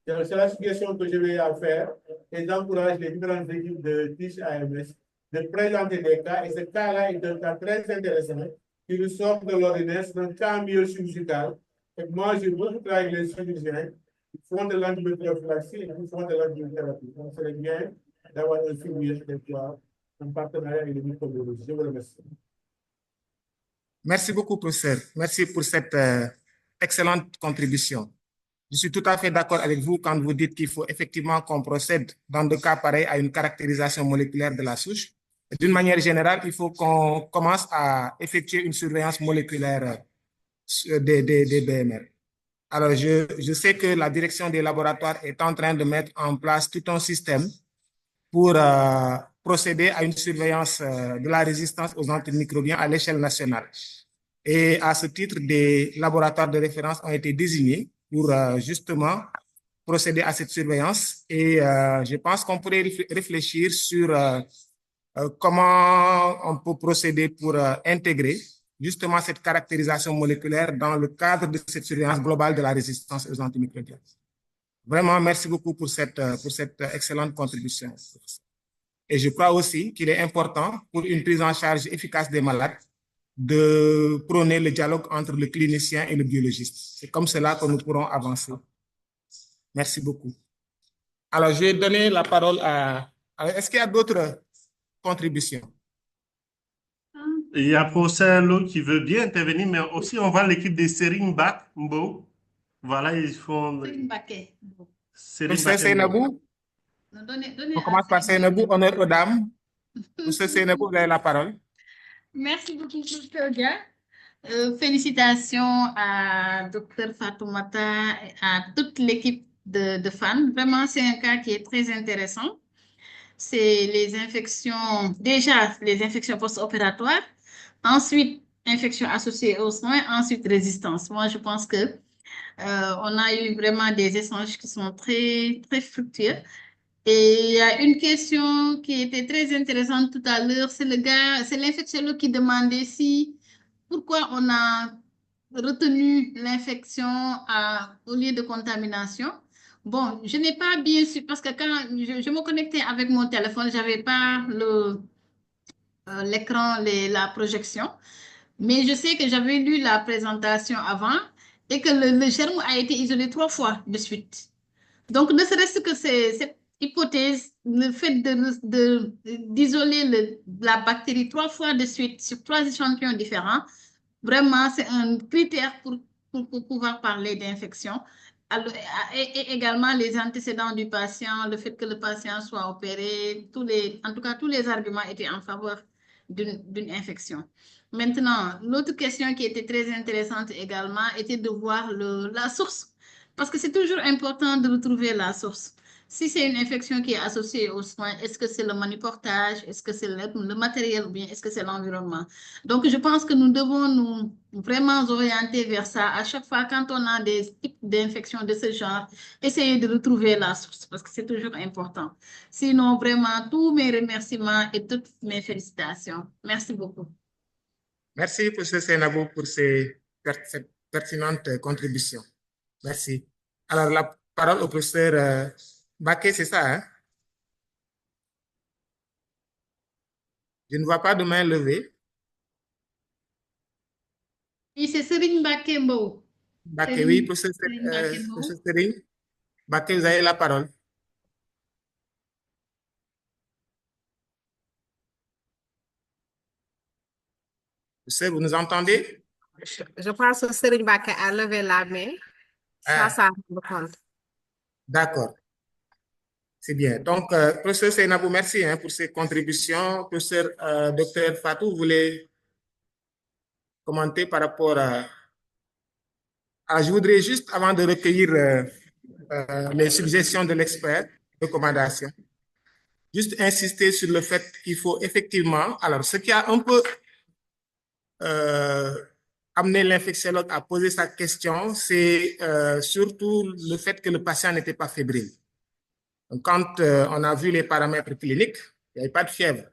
C'est la suggestion que je vais faire et j'encourage les différentes équipes de TICH AMS de présenter des cas, et ce cas-là est un cas très intéressant qui nous sort de l'ordinaire, c'est un cas biochirurgical. Et moi, je veux travailler avec les chirurgiens qui font de l'antibiothérapie et qui font de l'antibiothérapie. Donc, c'est bien d'avoir un suivi adéquat en partenariat avec les microbiologistes. Je vous remercie. Merci beaucoup, professeur. Merci pour cette excellente contribution. Je suis tout à fait d'accord avec vous quand vous dites qu'il faut effectivement qu'on procède dans des cas pareils à une caractérisation moléculaire de la souche. D'une manière générale, il faut qu'on commence à effectuer une surveillance moléculaire des BMR. Alors, je sais que la direction des laboratoires est en train de mettre en place tout un système pour procéder à une surveillance de la résistance aux antimicrobiens à l'échelle nationale. Et à ce titre, des laboratoires de référence ont été désignés pour justement procéder à cette surveillance. Et je pense qu'on pourrait réfléchir sur comment on peut procéder pour intégrer justement cette caractérisation moléculaire dans le cadre de cette surveillance globale de la résistance aux antimicrobiens. Vraiment, merci beaucoup pour cette excellente contribution. Et je crois aussi qu'il est important pour une prise en charge efficace des malades de prôner le dialogue entre le clinicien et le biologiste. C'est comme cela que nous pourrons avancer. Merci beaucoup. Alors, je vais donner la parole à... Est-ce qu'il y a d'autres contributions? Il y a professeur Lo qui veut bien intervenir, mais aussi on voit l'équipe de Serine Bak Mbo. Voilà, ils font... Professeur Seynabou. On commence par Seynabou, honneur aux dames. Monsieur Seynabou, vous avez la parole. Merci beaucoup, Dr. Dia. Félicitations à Dr. Fatoumata et à toute l'équipe de FAN. Vraiment, c'est un cas qui est très intéressant. C'est les infections, déjà les infections post-opératoires, ensuite infections associées aux soins, ensuite résistance. Moi, je pense que on a eu vraiment des échanges qui sont très, très fructueux. Et il y a une question qui était très intéressante tout à l'heure, c'est l'infectiologue qui demandait pourquoi on a retenu l'infection au lieu de contamination. Bon, je n'ai pas bien su, parce que quand je me connectais avec mon téléphone, je n'avais pas l'écran, la projection, mais je sais que j'avais lu la présentation avant et que le germe a été isolé 3 fois de suite. Donc, ne serait-ce que cette hypothèse, le fait d'isoler la bactérie 3 fois de suite sur 3 échantillons différents, vraiment, c'est un critère pour pouvoir parler d'infection. Et également les antécédents du patient, le fait que le patient soit opéré, en tout cas, tous les arguments étaient en faveur d'une infection. Maintenant, l'autre question qui était très intéressante également était de voir la source. Parce que c'est toujours important de retrouver la source. Si c'est une infection qui est associée aux soins, est-ce que c'est le manuportage, est-ce que c'est le matériel ou bien est-ce que c'est l'environnement? Donc, je pense que nous devons nous vraiment orienter vers ça. À chaque fois, quand on a des types d'infections de ce genre, essayer de retrouver la source parce que c'est toujours important. Sinon, vraiment, tous mes remerciements et toutes mes félicitations. Merci beaucoup. Merci, professeur Seynabou, pour cette pertinente contribution. Merci. Alors, la parole au professeur Baké, c'est ça, hein? Je ne vois pas de main levée. Oui, c'est Serine Baké Mbo. Baké, oui, professeur Serine. Baké, vous avez la parole. Professeur, vous nous entendez? Je pense que Serine Baké a levé la main. Ça me compte. D'accord. C'est bien. Donc, professeur Seynabou, merci pour ces contributions. Professeur Dr Fatou, vous voulez commenter par rapport à... je voudrais juste, avant de recueillir les suggestions de l'expert, recommandations, juste insister sur le fait qu'il faut effectivement... Alors, ce qui a un peu amené l'infectiologue à poser sa question, c'est surtout le fait que le patient n'était pas fébrile. Quand on a vu les paramètres cliniques, il n'y avait pas de fièvre.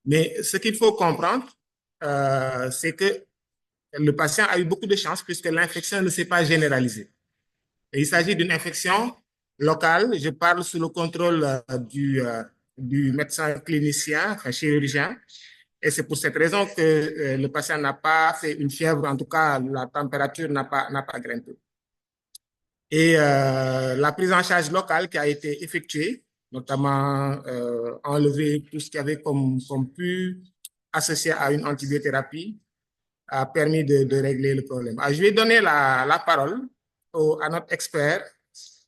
Mais ce qu'il faut comprendre, c'est que le patient a eu beaucoup de chance puisque l'infection ne s'est pas généralisée. Et il s'agit d'une infection locale. Je parle sous le contrôle du médecin clinicien, enfin chirurgien. Et c'est pour cette raison que le patient n'a pas fait une fièvre. En tout cas, la température n'a pas grimpé. Et la prise en charge locale qui a été effectuée, notamment enlever tout ce qu'il y avait comme pu associé à une antibiothérapie, a permis de régler le problème. Je vais donner la parole à notre expert,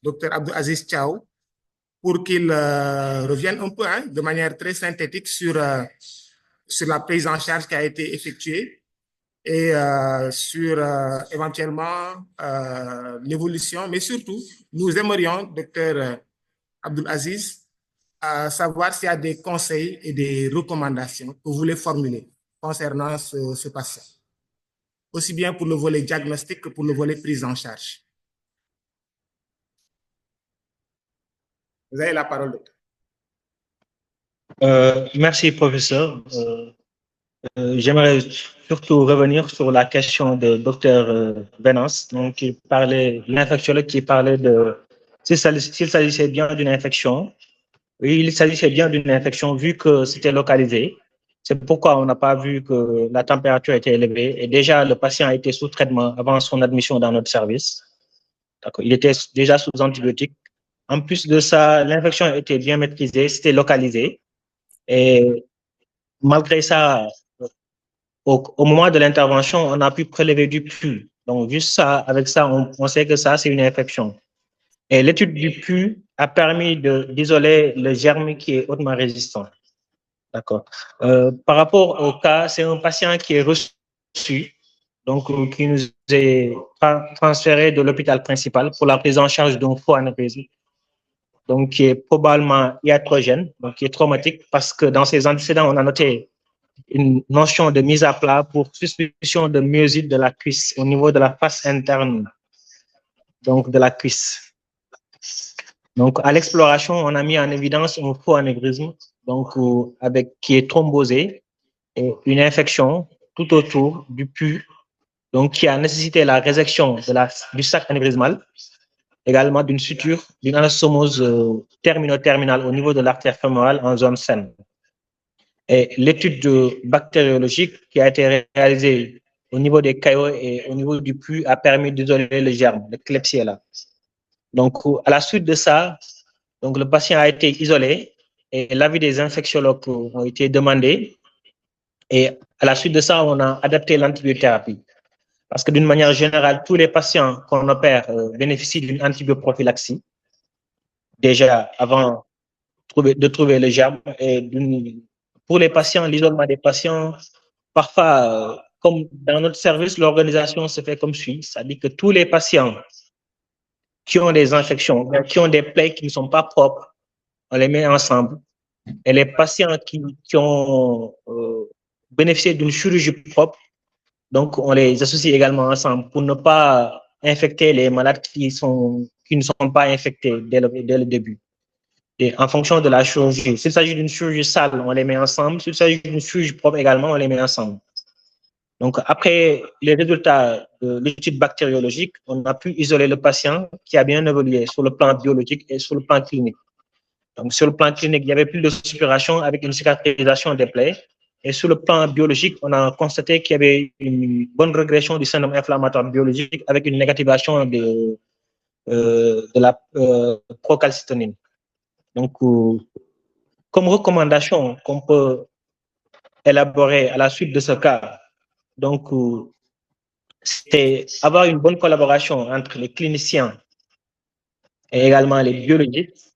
Dr Abdou Aziz Thiaw, pour qu'il revienne un peu de manière très synthétique sur la prise en charge qui a été effectuée et sur éventuellement l'évolution. Mais surtout, nous aimerions, Dr Abdou Aziz, savoir s'il y a des conseils et des recommandations que vous voulez formuler concernant ce patient, aussi bien pour le volet diagnostic que pour le volet prise en charge. Vous avez la parole, docteur. Merci, professeur. J'aimerais surtout revenir sur la question de docteur Venance, donc qui parlait, l'infectiologue qui parlait de s'il s'agissait bien d'une infection. Oui, il s'agissait bien d'une infection vu que c'était localisé. C'est pourquoi on n'a pas vu que la température était élevée. Et déjà, le patient a été sous traitement avant son admission dans notre service. Il était déjà sous antibiotiques. En plus de ça, l'infection était bien maîtrisée, c'était localisé. Et malgré ça, au moment de l'intervention, on a pu prélever du pus. Donc, juste ça, avec ça, on sait que ça, c'est une infection. Et l'étude du pus a permis d'isoler le germe qui est hautement résistant. D'accord. Par rapport au cas, c'est un patient qui est reçu, donc qui nous est transféré de l'hôpital principal pour la prise en charge d'un faux anévrisme, donc qui est probablement iatrogène, donc qui est traumatique parce que dans ses antécédents, on a noté une notion de mise à plat pour suspicion de myosite de la cuisse au niveau de la face interne, donc de la cuisse. Donc, à l'exploration, on a mis en évidence un faux anévrisme, donc qui est thrombosé et une infection tout autour du pus, donc qui a nécessité la résection du sac anévrismal, également d'une suture, d'une anastomose termino-terminale au niveau de l'artère fémorale en zone saine. Et l'étude bactériologique qui a été réalisée au niveau des caillots et au niveau du pus a permis d'isoler le germe, le Klebsiella. Donc, à la suite de ça, donc le patient a été isolé et l'avis des infectiologues ont été demandés. Et à la suite de ça, on a adapté l'antibiothérapie. Parce que d'une manière générale, tous les patients qu'on opère bénéficient d'une antibioprophylaxie, déjà avant de trouver le germe. Et pour les patients, l'isolement des patients, parfois, comme dans notre service, l'organisation se fait comme suit. C'est-à-dire que tous les patients qui ont des infections, qui ont des plaies qui ne sont pas propres, on les met ensemble. Et les patients qui ont bénéficié d'une chirurgie propre, donc on les associe également ensemble pour ne pas infecter les malades qui ne sont pas infectés dès le début. Et en fonction de la chirurgie, s'il s'agit d'une chirurgie sale, on les met ensemble. S'il s'agit d'une chirurgie propre également, on les met ensemble. Donc, après les résultats de l'étude bactériologique, on a pu isoler le patient qui a bien évolué sur le plan biologique et sur le plan clinique. Donc, sur le plan clinique, il n'y avait plus de suppuration avec une cicatrisation des plaies. Et sur le plan biologique, on a constaté qu'il y avait une bonne régression du syndrome inflammatoire biologique avec une négativation de la procalcitonine. Donc, comme recommandation qu'on peut élaborer à la suite de ce cas, donc, c'est avoir une bonne collaboration entre les cliniciens et également les biologistes,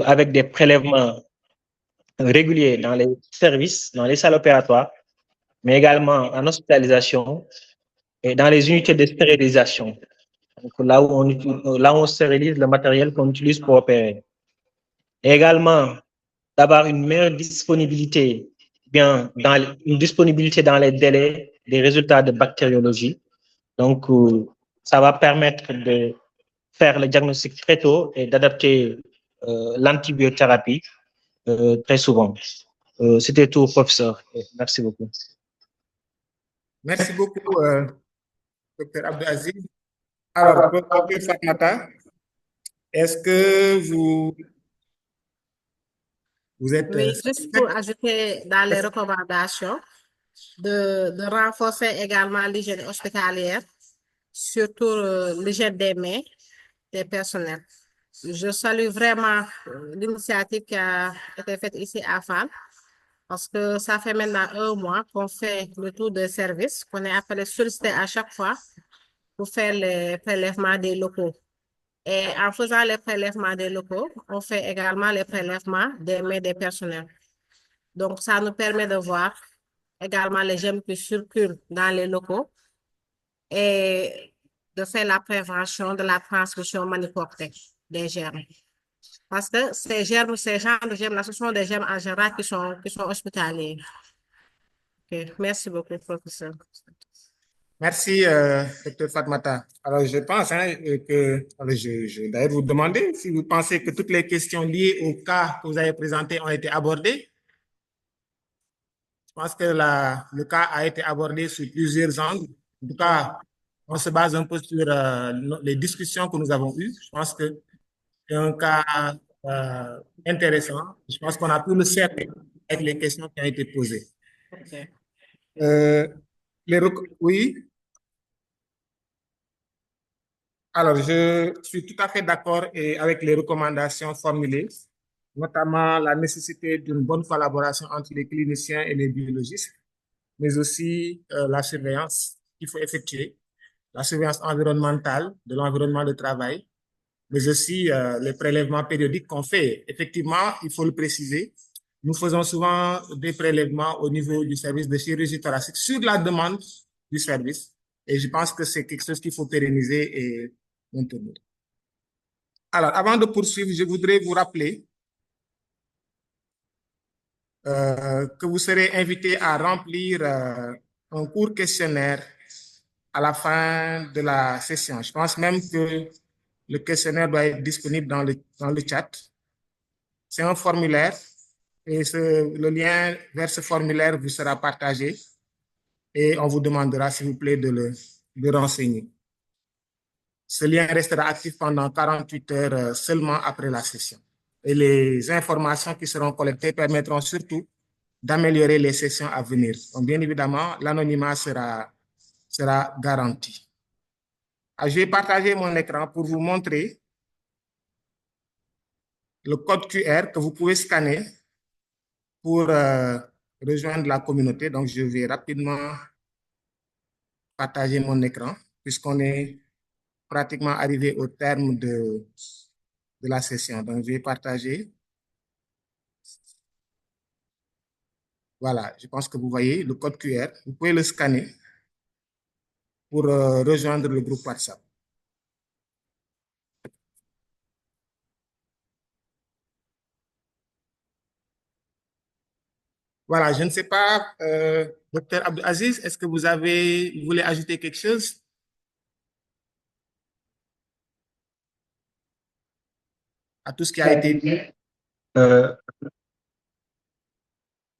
avec des prélèvements réguliers dans les services, dans les salles opératoires, mais également en hospitalisation et dans les unités de stérilisation. Donc, là où on stérilise le matériel qu'on utilise pour opérer. Et également, d'avoir une meilleure disponibilité, dans les délais des résultats de bactériologie. Donc, ça va permettre de faire le diagnostic très tôt et d'adapter l'antibiothérapie très souvent. C'était tout, professeur. Merci beaucoup. Merci beaucoup, Dr Abdelaziz. Alors, Dr Fatmata, est-ce que vous êtes... Oui, juste pour ajouter dans les recommandations, de renforcer également l'hygiène hospitalière, surtout l'hygiène des mains des personnels. Je salue vraiment l'initiative qui a été faite ici à FAN, parce que ça fait maintenant 1 mois qu'on fait le tour de service, qu'on est appelé sollicité à chaque fois pour faire les prélèvements des locaux. Et en faisant les prélèvements des locaux, on fait également les prélèvements des mains des personnels. Donc, ça nous permet de voir également les germes qui circulent dans les locaux et de faire la prévention de la transmission maniportée des germes. Parce que ces germes, ces genres de germes-là, ce sont des germes en général qui sont hospitaliers. Okay. Merci beaucoup, professeur. Merci, Dr Fatmata. Alors, je pense que, je d'ailleurs vous demander si vous pensez que toutes les questions liées au cas que vous avez présenté ont été abordées. Je pense que le cas a été abordé sous plusieurs angles. En tout cas, on se base un peu sur les discussions que nous avons eues. Je pense que c'est un cas intéressant. Je pense qu'on a pu le cerner avec les questions qui ont été posées. Okay. Oui. Alors, je suis tout à fait d'accord avec les recommandations formulées, notamment la nécessité d'une bonne collaboration entre les cliniciens et les biologistes, mais aussi la surveillance qu'il faut effectuer, la surveillance environnementale de l'environnement de travail, mais aussi les prélèvements périodiques qu'on fait. Effectivement, il faut le préciser, nous faisons souvent des prélèvements au niveau du service de chirurgie thoracique sur la demande du service, et je pense que c'est quelque chose qu'il faut pérenniser et maintenir. Alors, avant de poursuivre, je voudrais vous rappeler que vous serez invité à remplir un court questionnaire à la fin de la session. Je pense même que le questionnaire doit être disponible dans le chat. C'est un formulaire et le lien vers ce formulaire vous sera partagé et on vous demandera, s'il vous plaît, de le renseigner. Ce lien restera actif pendant 48 heures seulement après la session. Et les informations qui seront collectées permettront surtout d'améliorer les sessions à venir. Donc, bien évidemment, l'anonymat sera garanti. Je vais partager mon écran pour vous montrer le code QR que vous pouvez scanner pour rejoindre la communauté. Donc, je vais rapidement partager mon écran puisqu'on est pratiquement arrivé au terme de la session. Donc, je vais partager. Voilà, je pense que vous voyez le code QR. Vous pouvez le scanner pour rejoindre le groupe WhatsApp. Voilà, je ne sais pas, Dr Abdelaziz, est-ce que vous voulez ajouter quelque chose? À tout ce qui a été dit?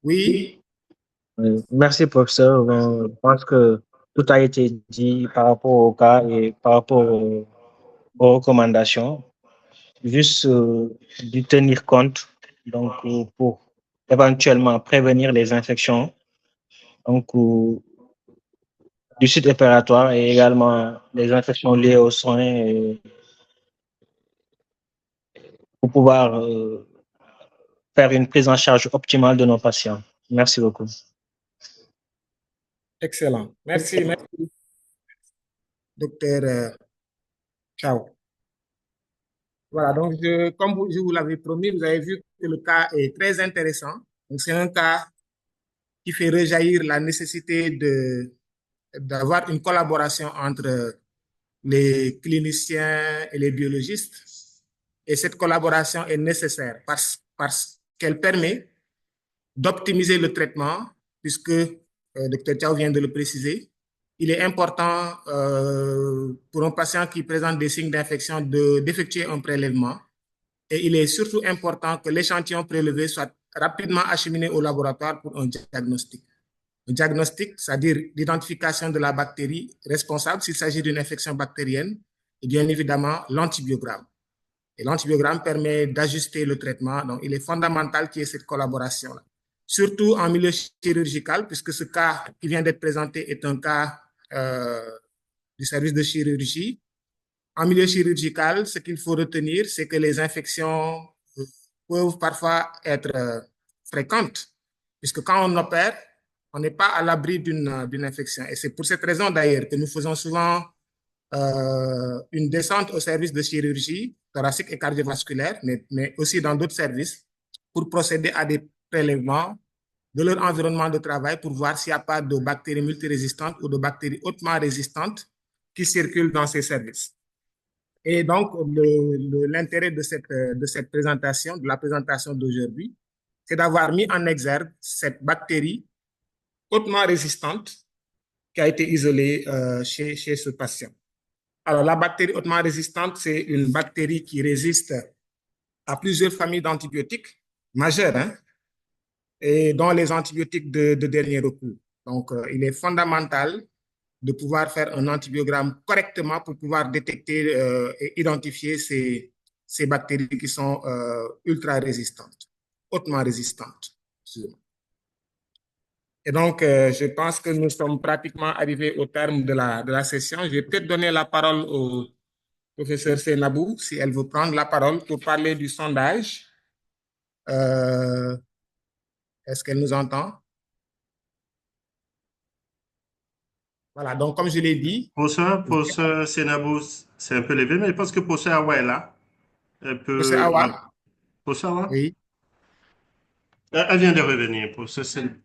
Oui. Merci, professeur. Je pense que tout a été dit par rapport au cas et par rapport aux recommandations. Juste de tenir compte donc, pour éventuellement prévenir les infections donc, du site opératoire et également les infections liées aux soins et pour pouvoir faire une prise en charge optimale de nos patients. Merci beaucoup. Excellent. Merci. Docteur Ciao. Voilà, donc comme je vous l'avais promis, vous avez vu que le cas est très intéressant. Donc, c'est un cas qui fait rejaillir la nécessité d'avoir une collaboration entre les cliniciens et les biologistes. Et cette collaboration est nécessaire parce qu'elle permet d'optimiser le traitement, puisque Dr Ciao vient de le préciser. Il est important pour un patient qui présente des signes d'infection d'effectuer un prélèvement Et il est surtout important que l'échantillon prélevé soit rapidement acheminé au laboratoire pour un diagnostic. Un diagnostic, c'est-à-dire l'identification de la bactérie responsable s'il s'agit d'une infection bactérienne, et bien évidemment l'antibiogramme. Et l'antibiogramme permet d'ajuster le traitement, donc il est fondamental qu'il y ait cette collaboration-là. Surtout en milieu chirurgical, puisque ce cas qui vient d'être présenté est un cas du service de chirurgie. En milieu chirurgical, ce qu'il faut retenir, c'est que les infections peuvent parfois être fréquentes, puisque quand on opère, on n'est pas à l'abri d'une infection. Et c'est pour cette raison d'ailleurs que nous faisons souvent une descente au service de chirurgie thoracique et cardiovasculaire, mais aussi dans d'autres services, pour procéder à des prélèvements de leur environnement de travail pour voir s'il n'y a pas de bactéries multirésistantes ou de bactéries hautement résistantes qui circulent dans ces services. Et donc, l'intérêt de cette présentation, de la présentation d'aujourd'hui, c'est d'avoir mis en exergue cette bactérie hautement résistante qui a été isolée chez ce patient. Alors, la bactérie hautement résistante, c'est une bactérie qui résiste à plusieurs familles d'antibiotiques majeures, hein, et dont les antibiotiques de dernier recours. Donc, il est fondamental de pouvoir faire un antibiogramme correctement pour pouvoir détecter et identifier ces bactéries qui sont ultra résistantes, hautement résistantes. Et donc, je pense que nous sommes pratiquement arrivés au terme de la session. Je vais peut-être donner la parole au professeur Seynabou, si elle veut prendre la parole pour parler du sondage. Est-ce qu'elle nous entend? Voilà, donc comme je l'ai dit... Professeur Seynabou, c'est un peu levé, mais je pense que professeur Awa est là. Professeur Awa? Professeur Awa? Oui. Elle vient de revenir, professeur Seynabou.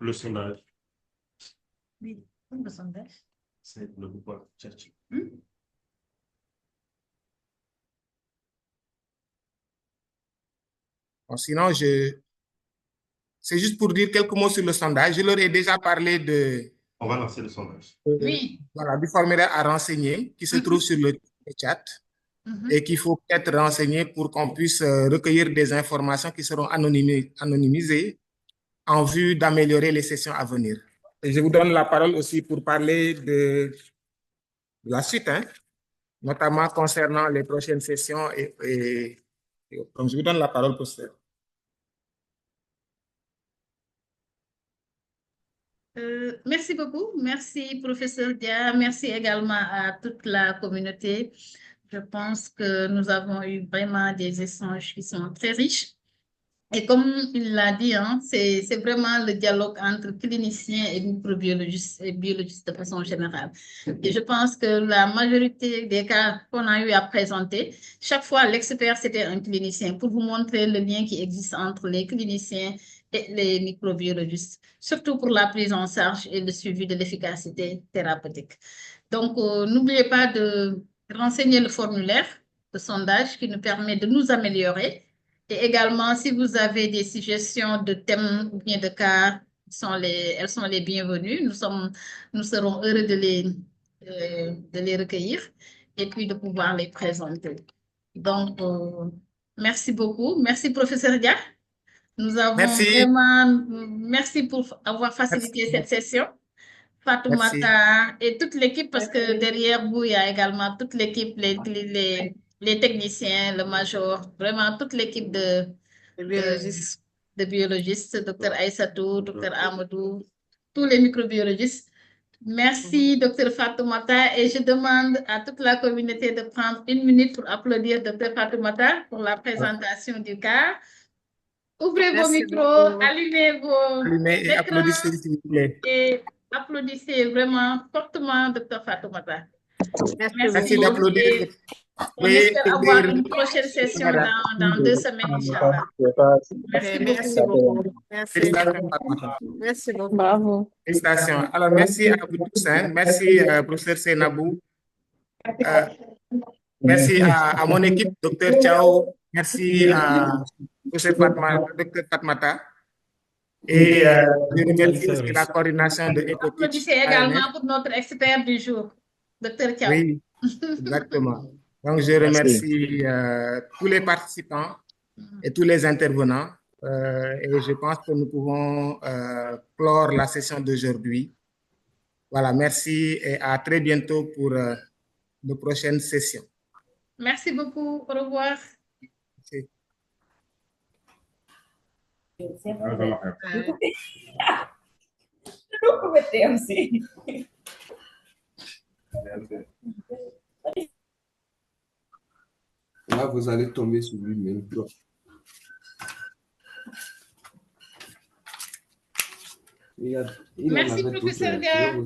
Le sondage. Oui, le sondage. C'est le pouvoir chercher. Bon, sinon, c'est juste pour dire quelques mots sur le sondage. Je leur ai déjà parlé de... On va lancer le sondage. Oui. Voilà, du formulaire à renseigner qui se trouve sur le chat et qu'il faut peut-être renseigner pour qu'on puisse recueillir des informations qui seront anonymisées en vue d'améliorer les sessions à venir. Et je vous donne la parole aussi pour parler de la suite, hein, notamment concernant les prochaines sessions. Donc, je vous donne la parole, professeur. Merci beaucoup. Merci, professeur Dia. Merci également à toute la communauté. Je pense que nous avons eu vraiment des échanges qui sont très riches. Et comme il l'a dit, hein, c'est vraiment le dialogue entre cliniciens et microbiologistes et biologistes de façon générale. Et je pense que la majorité des cas qu'on a eu à présenter, chaque fois l'expert c'était un clinicien pour vous montrer le lien qui existe entre les cliniciens et les microbiologistes, surtout pour la prise en charge et le suivi de l'efficacité thérapeutique. Donc, n'oubliez pas de renseigner le formulaire de sondage qui nous permet de nous améliorer. Et également, si vous avez des suggestions de thèmes ou bien de cas, elles sont les bienvenues. Nous serons heureux de les recueillir et puis de pouvoir les présenter. Donc, merci beaucoup. Merci, professeur Dia. Nous avons vraiment... Merci pour avoir facilité cette session. Fatoumata et toute l'équipe, parce que derrière vous, il y a également toute l'équipe, les techniciens, le major, vraiment toute l'équipe de biologistes, Dr Aïssatou, Dr Amadou, tous les microbiologistes. Merci, Dr Fatoumata, et je demande à toute la communauté de prendre une minute pour applaudir Dr Fatoumata pour la présentation du cas. Ouvrez vos micros, allumez vos et applaudissez, s'il vous plaît. Et applaudissez vraiment fortement Dr Fatoumata. Merci d'applaudir. On espère avoir une prochaine session dans 2 semaines, Inch'Allah. Merci beaucoup. Merci beaucoup. Bravo. Félicitations. Alors, merci à vous tous. Hein. Merci, professeur Seynabou. Merci à mon équipe, Dr Thiao. Merci à Dr Fatmata. Et je remercie aussi la coordination de EcoTeach. Applaudissez également pour notre expert du jour, Dr Thiao. Oui, exactement. Donc, je remercie tous les participants et tous les intervenants. Et je pense que nous pouvons clore la session d'aujourd'hui. Voilà, merci et à très bientôt pour de prochaines sessions. Merci beaucoup. Au revoir. Merci. Là, vous allez tomber sur lui-même. Merci, professeur Gare.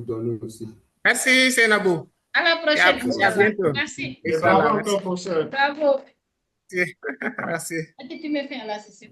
Merci, Seynabou. À la prochaine. À bientôt. Merci. Bravo, Bravo. Merci. Tu me fais à la session.